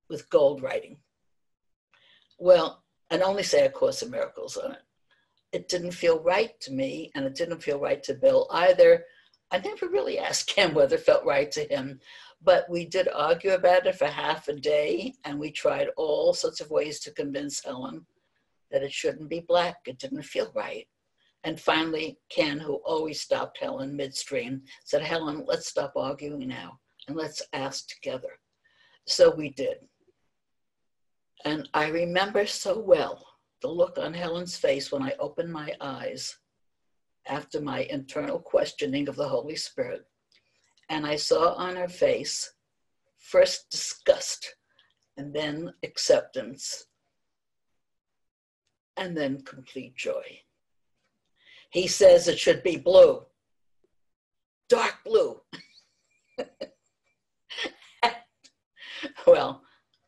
with gold writing. Well, and only say A Course in Miracles on it. it didn't feel right to me, and it didn't feel right to Bill either. I never really asked him whether it felt right to him, but we did argue about it for half a day, and we tried all sorts of ways to convince Helen that it shouldn't be black. It didn't feel right. And finally, Ken, who always stopped Helen midstream, said, Helen, let's stop arguing now, and let's ask together. So we did. And I remember so well the look on Helen's face when I opened my eyes after my internal questioning of the Holy Spirit. And I saw on her face first disgust, and then acceptance, and then complete joy. He says it should be blue, dark blue. Well,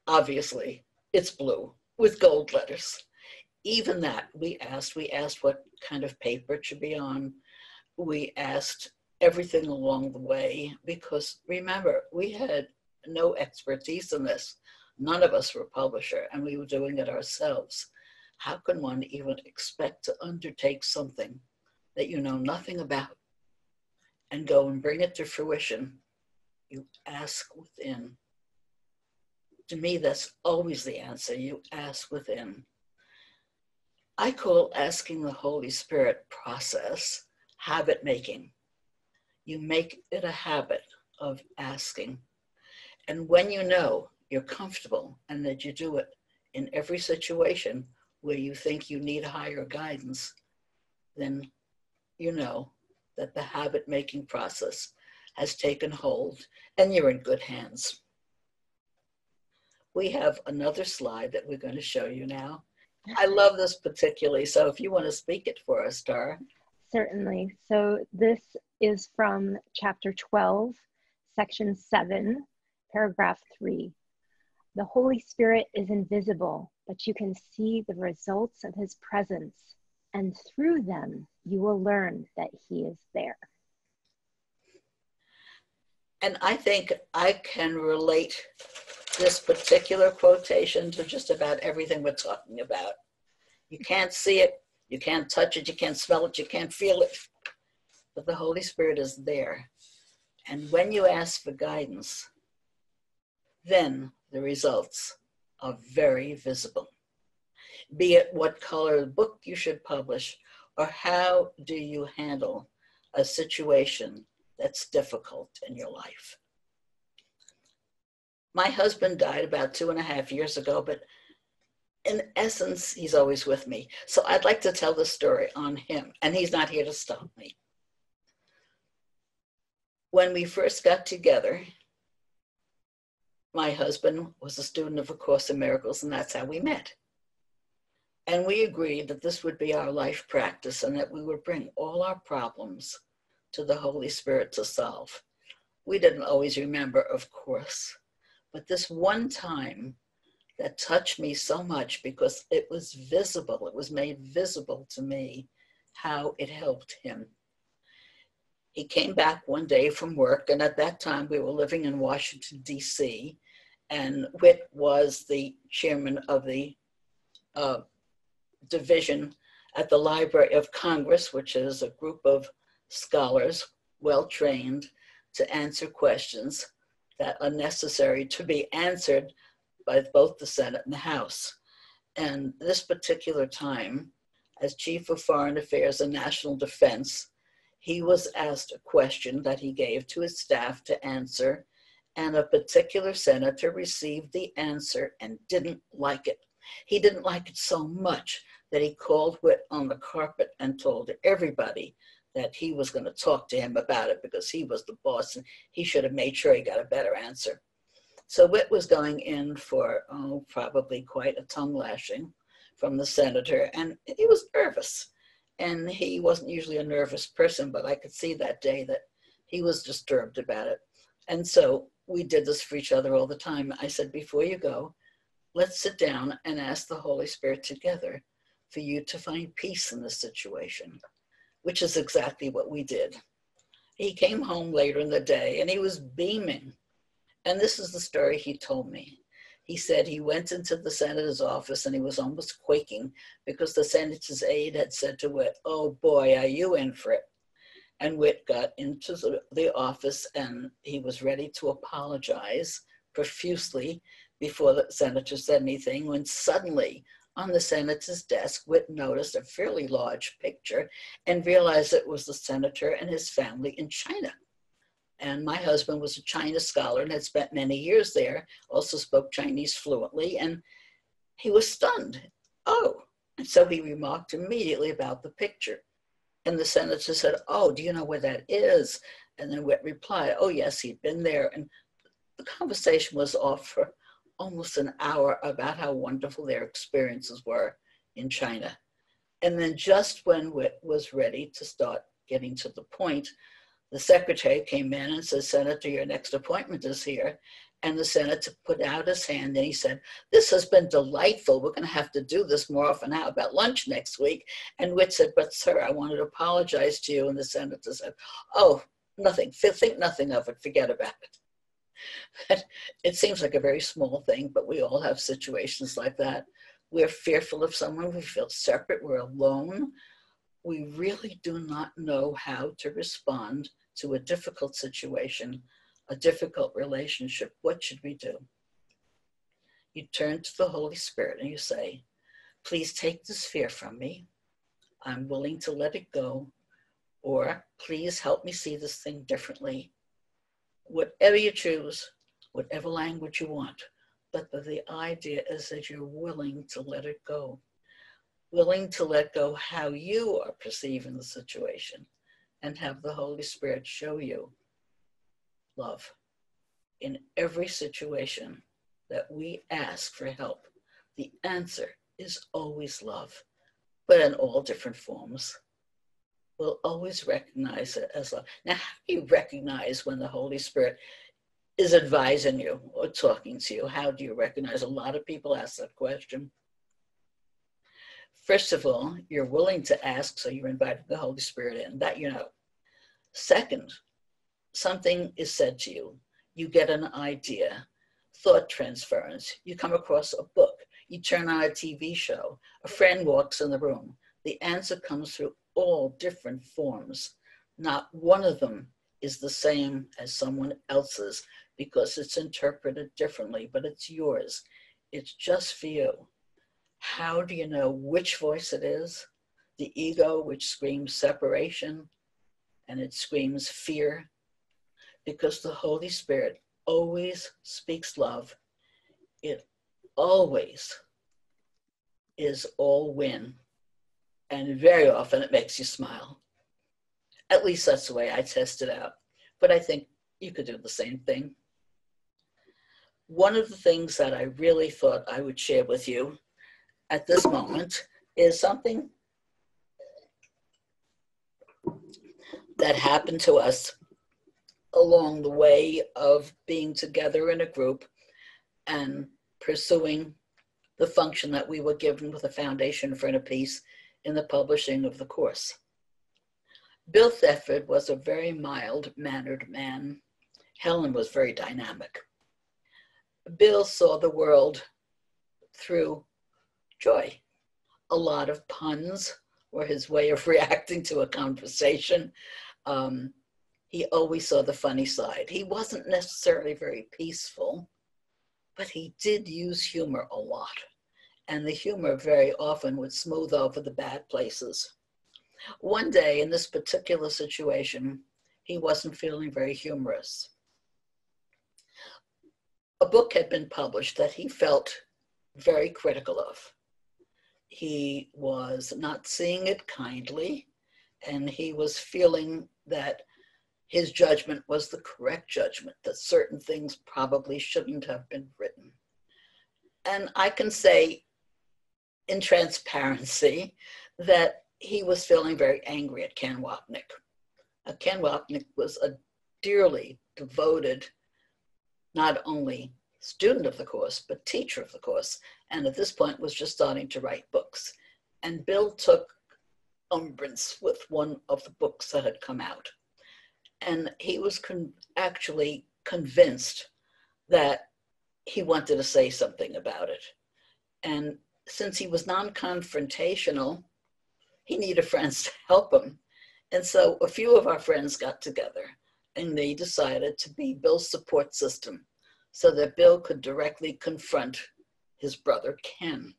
obviously, it's blue with gold letters. Even that, we asked what kind of paper it should be on. We asked everything along the way, because remember, we had no expertise in this. None of us were a publisher, and we were doing it ourselves. How can one even expect to undertake something that you know nothing about and go and bring it to fruition? You ask within. To me, that's always the answer. You ask within. I call asking the Holy Spirit process habit making. You make it a habit of asking. And when you know you're comfortable and that you do it in every situation where you think you need higher guidance, then you know that the habit making process has taken hold and you're in good hands. We have another slide that we're going to show you now. I love this particularly, so if you want to speak it for us, Tara. Certainly. So this is from chapter 12, section 7, paragraph 3. The Holy Spirit is invisible, but you can see the results of his presence, and through them you will learn that he is there. And I think I can relate this particular quotation to just about everything we're talking about. You can't see it, you can't touch it, you can't smell it, you can't feel it, but the Holy Spirit is there. And when you ask for guidance, then the results are very visible. Be it what color book you should publish, or how do you handle a situation that's difficult in your life. My husband died about 2.5 years ago, but in essence, he's always with me. So I'd like to tell the story on him, and he's not here to stop me. When we first got together, my husband was a student of A Course in Miracles, and that's how we met. And we agreed that this would be our life practice and that we would bring all our problems to the Holy Spirit to solve. We didn't always remember, of course, but this one time that touched me so much because it was visible, it was made visible to me how it helped him. He came back one day from work, and at that time we were living in Washington, D.C., and Whit was the chairman of the division at the Library of Congress, which is a group of scholars, well-trained to answer questions that are necessary to be answered by both the Senate and the House. And this particular time, as Chief of Foreign Affairs and National Defense, he was asked a question that he gave to his staff to answer, and a particular senator received the answer and didn't like it. He didn't like it so much that he called Whit on the carpet and told everybody that he was going to talk to him about it because he was the boss and he should have made sure he got a better answer. So Whit was going in for probably quite a tongue lashing from the senator, and he was nervous. And he wasn't usually a nervous person, but I could see that day that he was disturbed about it. And so we did this for each other all the time. I said, before you go, let's sit down and ask the Holy Spirit together for you to find peace in this situation, which is exactly what we did. He came home later in the day and he was beaming. And this is the story he told me. He said he went into the senator's office and he was almost quaking because the senator's aide had said to Whit, "Oh boy, are you in for it?" And Whit got into the office and he was ready to apologize profusely before the senator said anything, when suddenly on the senator's desk, Whit noticed a fairly large picture and realized it was the senator and his family in China. And my husband was a China scholar and had spent many years there, also spoke Chinese fluently, and he was stunned. Oh, and so he remarked immediately about the picture. And the senator said, "Oh, do you know where that is?" And then Whit replied, "Oh, yes, he'd been there." And the conversation was off for almost an hour about how wonderful their experiences were in China. And then just when Whit was ready to start getting to the point, the secretary came in and said, "Senator, your next appointment is here." And the senator put out his hand and he said, "This has been delightful. We're going to have to do this more often. How about lunch next week?" And Whit said, "But sir, I wanted to apologize to you." And the senator said, "Oh, nothing. Think nothing of it. Forget about it." But it seems like a very small thing, but we all have situations like that. We're fearful of someone. We feel separate. We're alone. We really do not know how to respond to a difficult situation, a difficult relationship. What should we do? You turn to the Holy Spirit and you say, "Please take this fear from me. I'm willing to let it go." Or, "Please help me see this thing differently." Whatever you choose, whatever language you want, but the idea is that you're willing to let it go. Willing to let go how you are perceiving the situation and have the Holy Spirit show you love. In every situation that we ask for help, the answer is always love, but in all different forms. We'll always recognize it as love. Now, how do you recognize when the Holy Spirit is advising you or talking to you? How do you recognize? A lot of people ask that question. First of all, you're willing to ask, so you're inviting the Holy Spirit in, that you know. Second, something is said to you. You get an idea, thought transference. You come across a book. You turn on a TV show. A friend walks in the room. The answer comes through all different forms. Not one of them is the same as someone else's because it's interpreted differently, but it's yours. It's just for you. How do you know which voice it is? The ego, which screams separation, and it screams fear, because the Holy Spirit always speaks love. It always is all win. And very often it makes you smile. At least that's the way I test it out. But I think you could do the same thing. One of the things that I really thought I would share with you at this moment is something that happened to us along the way of being together in a group and pursuing the function that we were given with the Foundation for Inner Peace in the publishing of the course. Bill Thetford was a very mild-mannered man. Helen was very dynamic. Bill saw the world through joy. A lot of puns were his way of reacting to a conversation. He always saw the funny side. He wasn't necessarily very peaceful, but he did use humor a lot. And the humor very often would smooth over the bad places. One day in this particular situation, he wasn't feeling very humorous. A book had been published that he felt very critical of. He was not seeing it kindly, and he was feeling that his judgment was the correct judgment, that certain things probably shouldn't have been written. And I can say in transparency that he was feeling very angry at Ken Wapnick. Ken Wapnick was a dearly devoted, not only student of the course, but teacher of the course, and at this point was just starting to write books. And Bill took umbrance with one of the books that had come out. And he was actually convinced that he wanted to say something about it. And since he was non-confrontational, he needed friends to help him. And so a few of our friends got together and they decided to be Bill's support system so that Bill could directly confront his brother, Ken.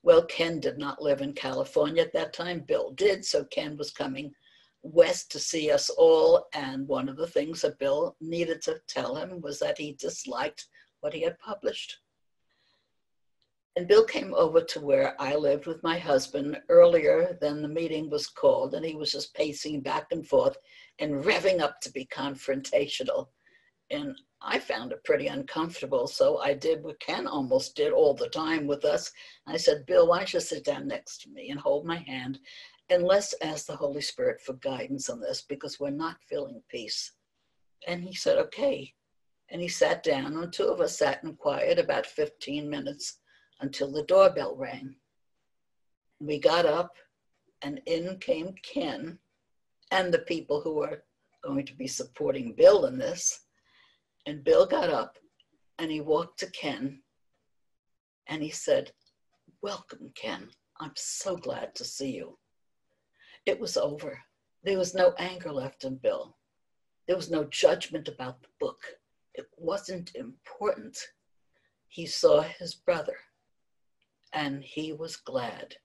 Well, Ken did not live in California at that time. Bill did, so Ken was coming west to see us all. And one of the things that Bill needed to tell him was that he disliked what he had published. And Bill came over to where I lived with my husband earlier than the meeting was called, and he was just pacing back and forth and revving up to be confrontational. And I found it pretty uncomfortable, so I did what Ken almost did all the time with us. I said, Bill, why don't you sit down next to me and hold my hand, and let's ask the Holy Spirit for guidance on this, because we're not feeling peace. And he said, okay. And he sat down, and two of us sat in quiet about 15 minutes until the doorbell rang. We got up, and in came Ken and the people who were going to be supporting Bill in this. And Bill got up, and he walked to Ken, and he said, welcome, Ken. I'm so glad to see you. It was over. There was no anger left in Bill. There was no judgment about the book. It wasn't important. He saw his brother, and he was glad.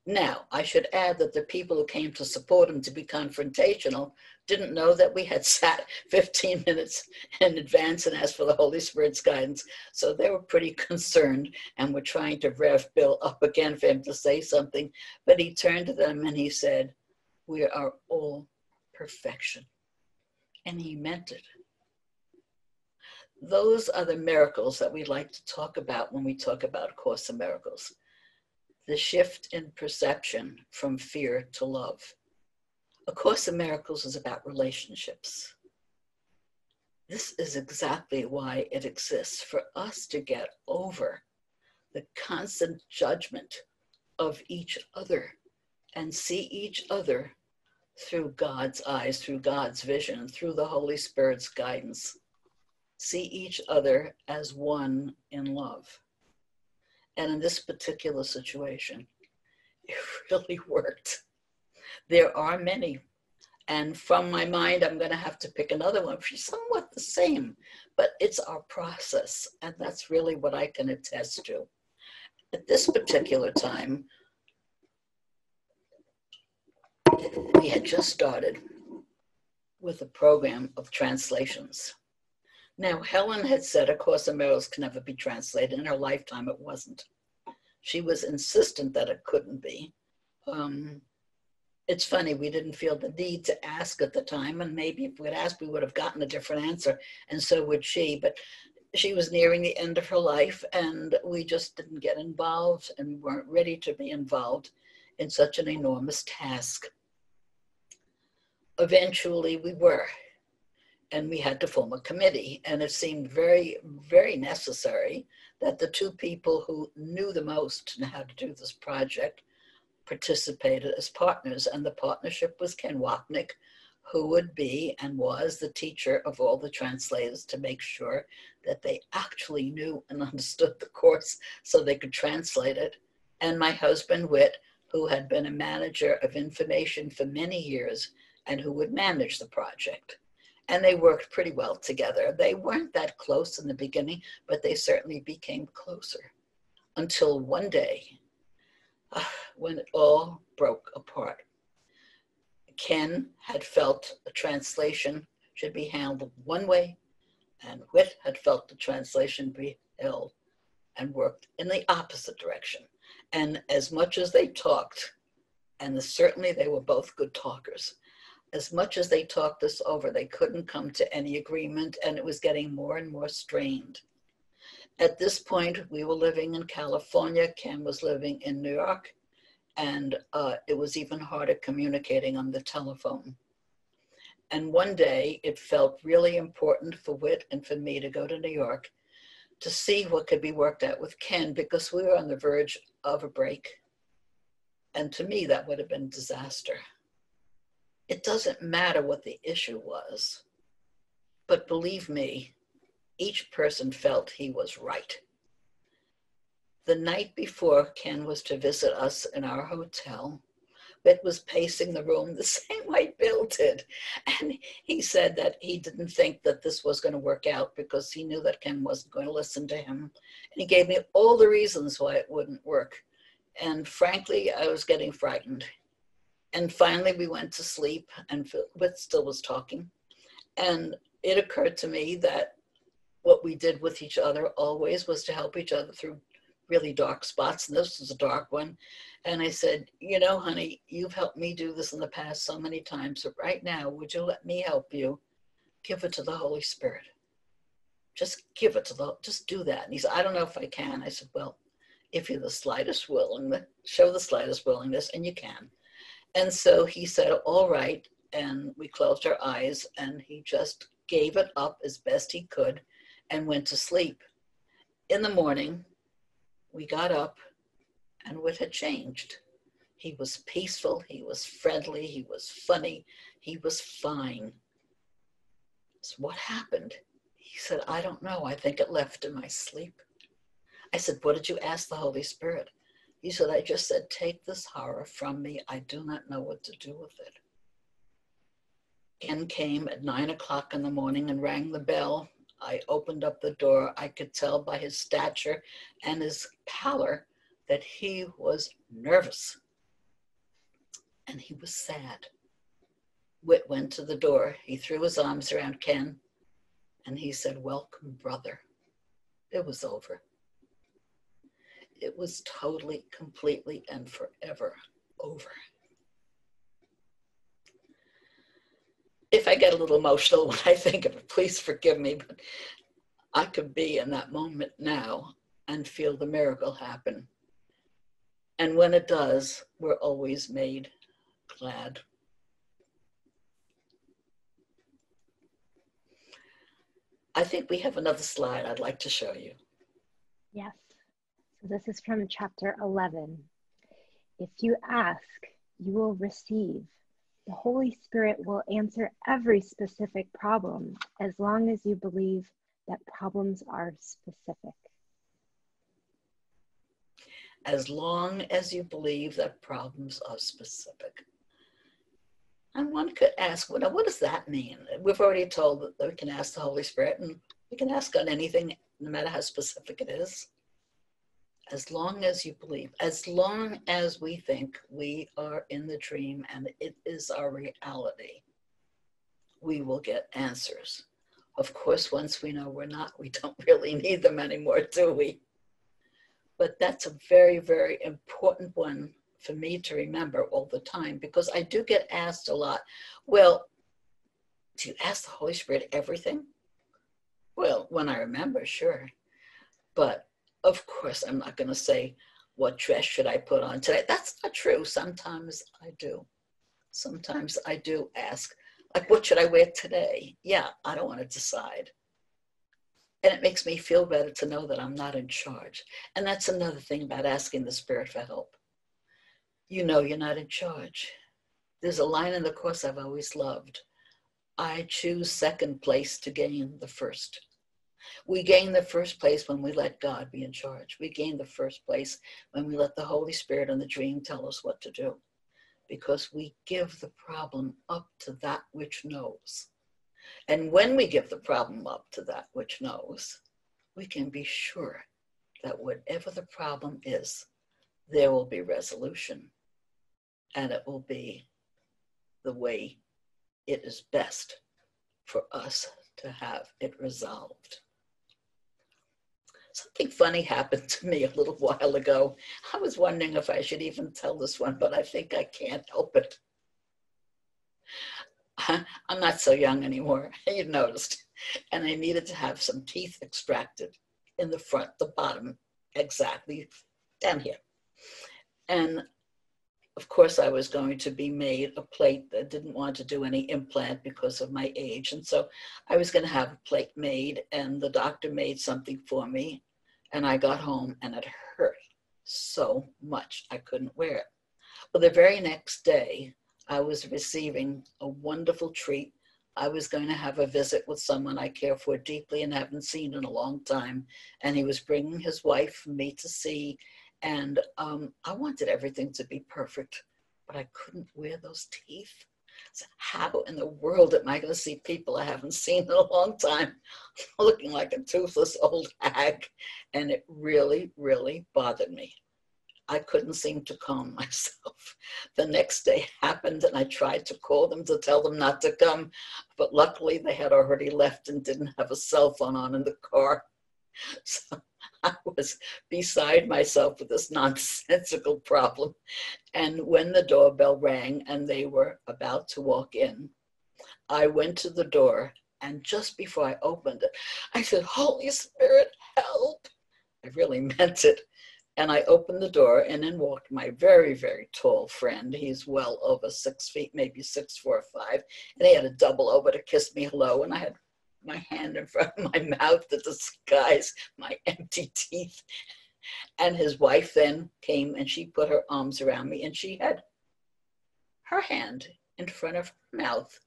Now, I should add that the people who came to support him to be confrontational didn't know that we had sat 15 minutes in advance and asked for the Holy Spirit's guidance. So they were pretty concerned and were trying to rev Bill up again for him to say something. But he turned to them and he said, we are all perfection. And he meant it. Those are the miracles that we like to talk about when we talk about A Course in Miracles. The shift in perception from fear to love. A Course in Miracles is about relationships. This is exactly why it exists, for us to get over the constant judgment of each other and see each other through God's eyes, through God's vision, through the Holy Spirit's guidance. See each other as one in love. And in this particular situation, it really worked. There are many. And from my mind, I'm going to have to pick another one. She's somewhat the same, but it's our process. And that's really what I can attest to. At this particular time, we had just started with a program of translations. Now, Helen had said A Course in Miracles can never be translated. In her lifetime, it wasn't. She was insistent that it couldn't be. It's funny, we didn't feel the need to ask at the time, and maybe if we'd asked, we would have gotten a different answer, and so would she. But she was nearing the end of her life, and we just didn't get involved, and we weren't ready to be involved in such an enormous task. Eventually, we were. And we had to form a committee, and it seemed very, very necessary that the two people who knew the most in how to do this project participated as partners. And the partnership was Ken Wapnick, who would be and was the teacher of all the translators to make sure that they actually knew and understood the course so they could translate it. And my husband, Whit, who had been a manager of information for many years and who would manage the project. And they worked pretty well together. They weren't that close in the beginning, but they certainly became closer until one day when it all broke apart. Ken had felt a translation should be handled one way, and Whit had felt the translation be held and worked in the opposite direction. And as much as they talked, and certainly they were both good talkers, as much as they talked this over, they couldn't come to any agreement, and it was getting more and more strained. At this point, we were living in California. Ken was living in New York, and it was even harder communicating on the telephone. And one day, it felt really important for Whit and for me to go to New York to see what could be worked out with Ken, because we were on the verge of a break. And to me, that would have been disaster. It doesn't matter what the issue was, but believe me, each person felt he was right. The night before Ken was to visit us in our hotel, Whit was pacing the room the same way Bill did. And he said that he didn't think that this was going to work out because he knew that Ken wasn't going to listen to him. And he gave me all the reasons why it wouldn't work. And frankly, I was getting frightened. And finally, we went to sleep, and Whit still was talking. And it occurred to me that what we did with each other always was to help each other through really dark spots, and this was a dark one. And I said, you know, honey, you've helped me do this in the past so many times, so right now, would you let me help you? Give it to the Holy Spirit. Just give it to just do that. And he said, I don't know if I can. I said, well, if you're the slightest willingness, show the slightest willingness, and you can. And so he said, all right, and we closed our eyes, and he just gave it up as best he could and went to sleep. In the morning, we got up, and Whit had changed. He was peaceful, he was friendly, he was funny, he was fine. So what happened? He said, I don't know, I think it left in my sleep. I said, what did you ask the Holy Spirit? He said, I just said, take this horror from me. I do not know what to do with it. Ken came at 9 o'clock in the morning and rang the bell. I opened up the door. I could tell by his stature and his pallor that he was nervous. And he was sad. Whit went to the door. He threw his arms around Ken and he said, welcome, brother. It was over. It was totally, completely, and forever over. If I get a little emotional when I think of it, please forgive me, but I could be in that moment now and feel the miracle happen. And when it does, we're always made glad. I think we have another slide I'd like to show you. Yes. So this is from chapter 11. If you ask, you will receive. The Holy Spirit will answer every specific problem as long as you believe that problems are specific. As long as you believe that problems are specific. And one could ask, well, what does that mean? We've already told that we can ask the Holy Spirit, and we can ask on anything, no matter how specific it is. As long as you believe, as long as we think we are in the dream and it is our reality, we will get answers. Of course, once we know we're not, we don't really need them anymore, do we? But that's a very, very important one for me to remember all the time, because I do get asked a lot, well, do you ask the Holy Spirit everything? Well, when I remember, sure. But of course, I'm not going to say, what dress should I put on today? That's not true. Sometimes I do. Sometimes I do ask, like, what should I wear today? Yeah, I don't want to decide. And it makes me feel better to know that I'm not in charge. And that's another thing about asking the Spirit for help. You know you're not in charge. There's a line in the Course I've always loved. I choose second place to gain the first. We gain the first place when we let God be in charge. We gain the first place when we let the Holy Spirit and the dream tell us what to do, because we give the problem up to that which knows. And when we give the problem up to that which knows, we can be sure that whatever the problem is, there will be resolution, and it will be the way it is best for us to have it resolved. Something funny happened to me a little while ago. I was wondering if I should even tell this one, but I think I can't help it. I'm not so young anymore, you noticed. And I needed to have some teeth extracted in the front, the bottom, exactly down here. And of course, I was going to be made a plate that didn't want to do any implant because of my age. And so I was going to have a plate made, and the doctor made something for me. And I got home and it hurt so much I couldn't wear it. Well, the very next day, I was receiving a wonderful treat I was going to have a visit with someone I care for deeply and haven't seen in a long time. And he was bringing his wife for me to see. And I wanted everything to be perfect, but I couldn't wear those teeth. So how in the world am I going to see people I haven't seen in a long time looking like a toothless old hag? And it really, really bothered me. I couldn't seem to calm myself. The next day happened and I tried to call them to tell them not to come, but luckily they had already left and didn't have a cell phone on in the car. So I was beside myself with this nonsensical problem. And when the doorbell rang and they were about to walk in, I went to the door, and just before I opened it, I said, "Holy Spirit, help." I really meant it. And I opened the door, and in walked my very, very tall friend. He's well over 6 feet, maybe 6'4" or 6'5", and he had to double over to kiss me hello, and I had my hand in front of my mouth to disguise my empty teeth. And his wife then came and she put her arms around me and she had her hand in front of her mouth.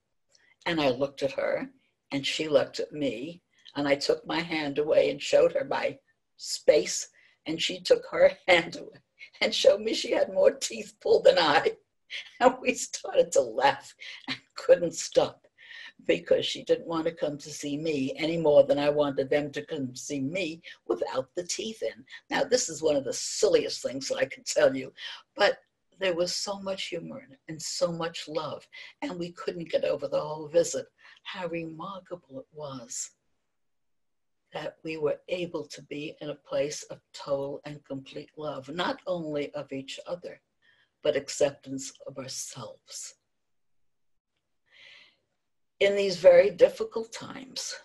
And I looked at her and she looked at me, and I took my hand away and showed her my space, and she took her hand away and showed me she had more teeth pulled than I. And we started to laugh and couldn't stop, because she didn't want to come to see me any more than I wanted them to come see me without the teeth in. Now, this is one of the silliest things that I can tell you, but there was so much humor in it and so much love, and we couldn't get over the whole visit. How remarkable it was that we were able to be in a place of total and complete love, not only of each other, but acceptance of ourselves. In these very difficult times,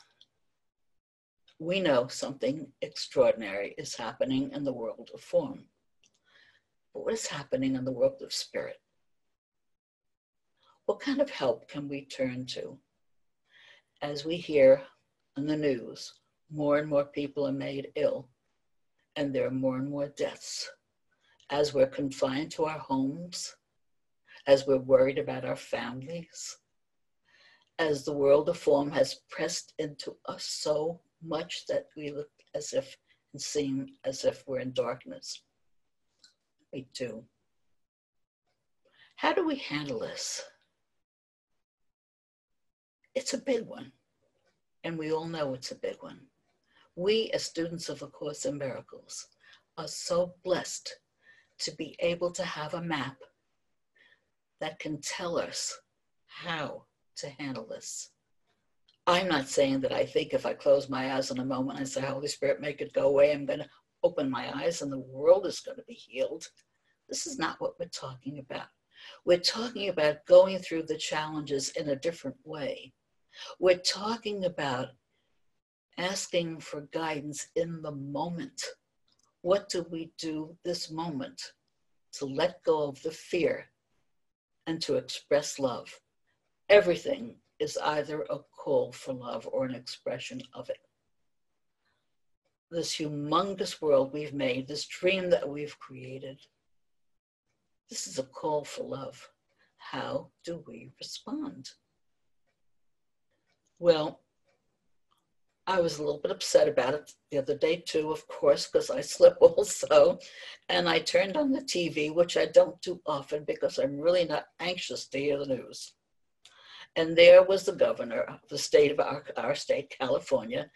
we know something extraordinary is happening in the world of form. But what is happening in the world of spirit? What kind of help can we turn to? As we hear in the news, more and more people are made ill, and there are more and more deaths. As we're confined to our homes, as we're worried about our families, as the world of form has pressed into us so much that we look as if and seem as if we're in darkness. We do. How do we handle this? It's a big one, and we all know it's a big one. We, as students of A Course in Miracles, are so blessed to be able to have a map that can tell us how to handle this. I'm not saying that I think if I close my eyes in a moment and say, "Holy Spirit, make it go away," I'm going to open my eyes and the world is going to be healed. This is not what we're talking about. We're talking about going through the challenges in a different way. We're talking about asking for guidance in the moment. What do we do this moment to let go of the fear and to express love? Everything is either a call for love or an expression of it. This humongous world we've made, this dream that we've created, this is a call for love. How do we respond? Well, I was a little bit upset about it the other day too, of course, because I slip also. And I turned on the TV, which I don't do often because I'm really not anxious to hear the news. And there was the governor of the state of our state, California,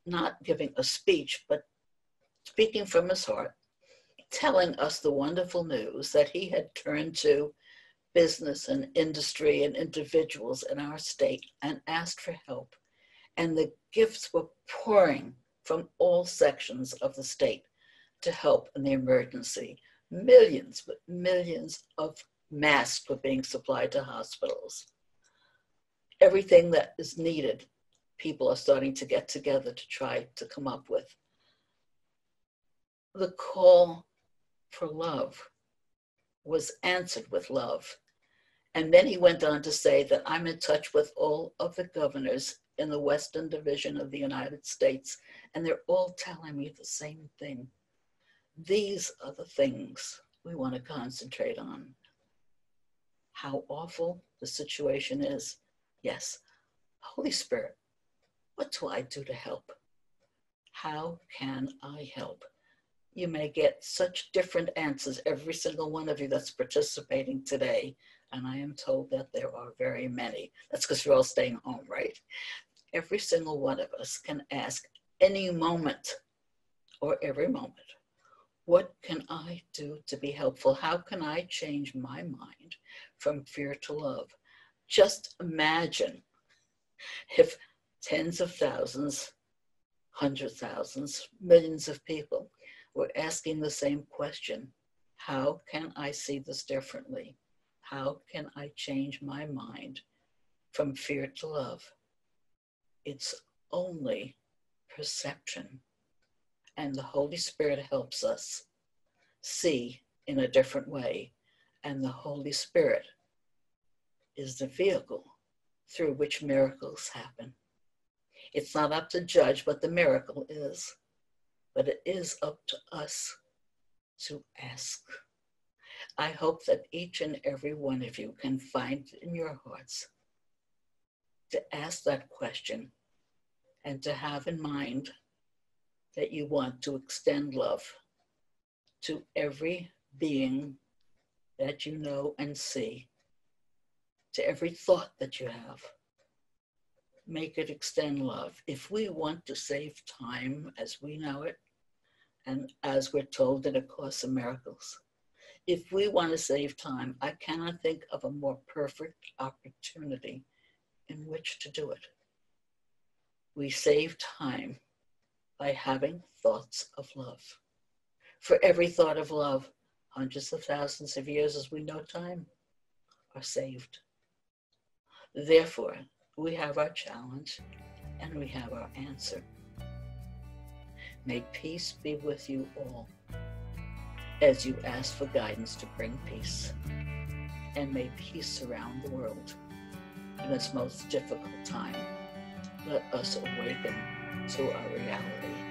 not giving a speech, but speaking from his heart, telling us the wonderful news that he had turned to business and industry and individuals in our state and asked for help. And the gifts were pouring from all sections of the state to help in the emergency. Millions, but millions of masks were being supplied to hospitals. Everything that is needed, people are starting to get together to try to come up with. The call for love was answered with love. And then he went on to say that I'm in touch with all of the governors in the Western Division of the United States, and they're all telling me the same thing. These are the things we want to concentrate on. How awful the situation is. Yes, Holy Spirit, what do I do to help? How can I help? You may get such different answers, every single one of you that's participating today. And I am told that there are very many. That's because you're all staying home, right? Every single one of us can ask any moment or every moment, what can I do to be helpful? How can I change my mind from fear to love? Just imagine if tens of thousands, hundreds of thousands, millions of people were asking the same question. How can I see this differently? How can I change my mind from fear to love? It's only perception. And the Holy Spirit helps us see in a different way. And the Holy Spirit is the vehicle through which miracles happen. It's not up to judge what the miracle is, but it is up to us to ask. I hope that each and every one of you can find in your hearts to ask that question and to have in mind that you want to extend love to every being that you know and see, to every thought that you have. Make it extend love. If we want to save time as we know it, and as we're told in A Course in Miracles, if we want to save time, I cannot think of a more perfect opportunity in which to do it. We save time by having thoughts of love. For every thought of love, hundreds of thousands of years as we know time are saved. Therefore, we have our challenge and we have our answer. May peace be with you all as you ask for guidance to bring peace. And may peace surround the world in its most difficult time. Let us awaken to our reality.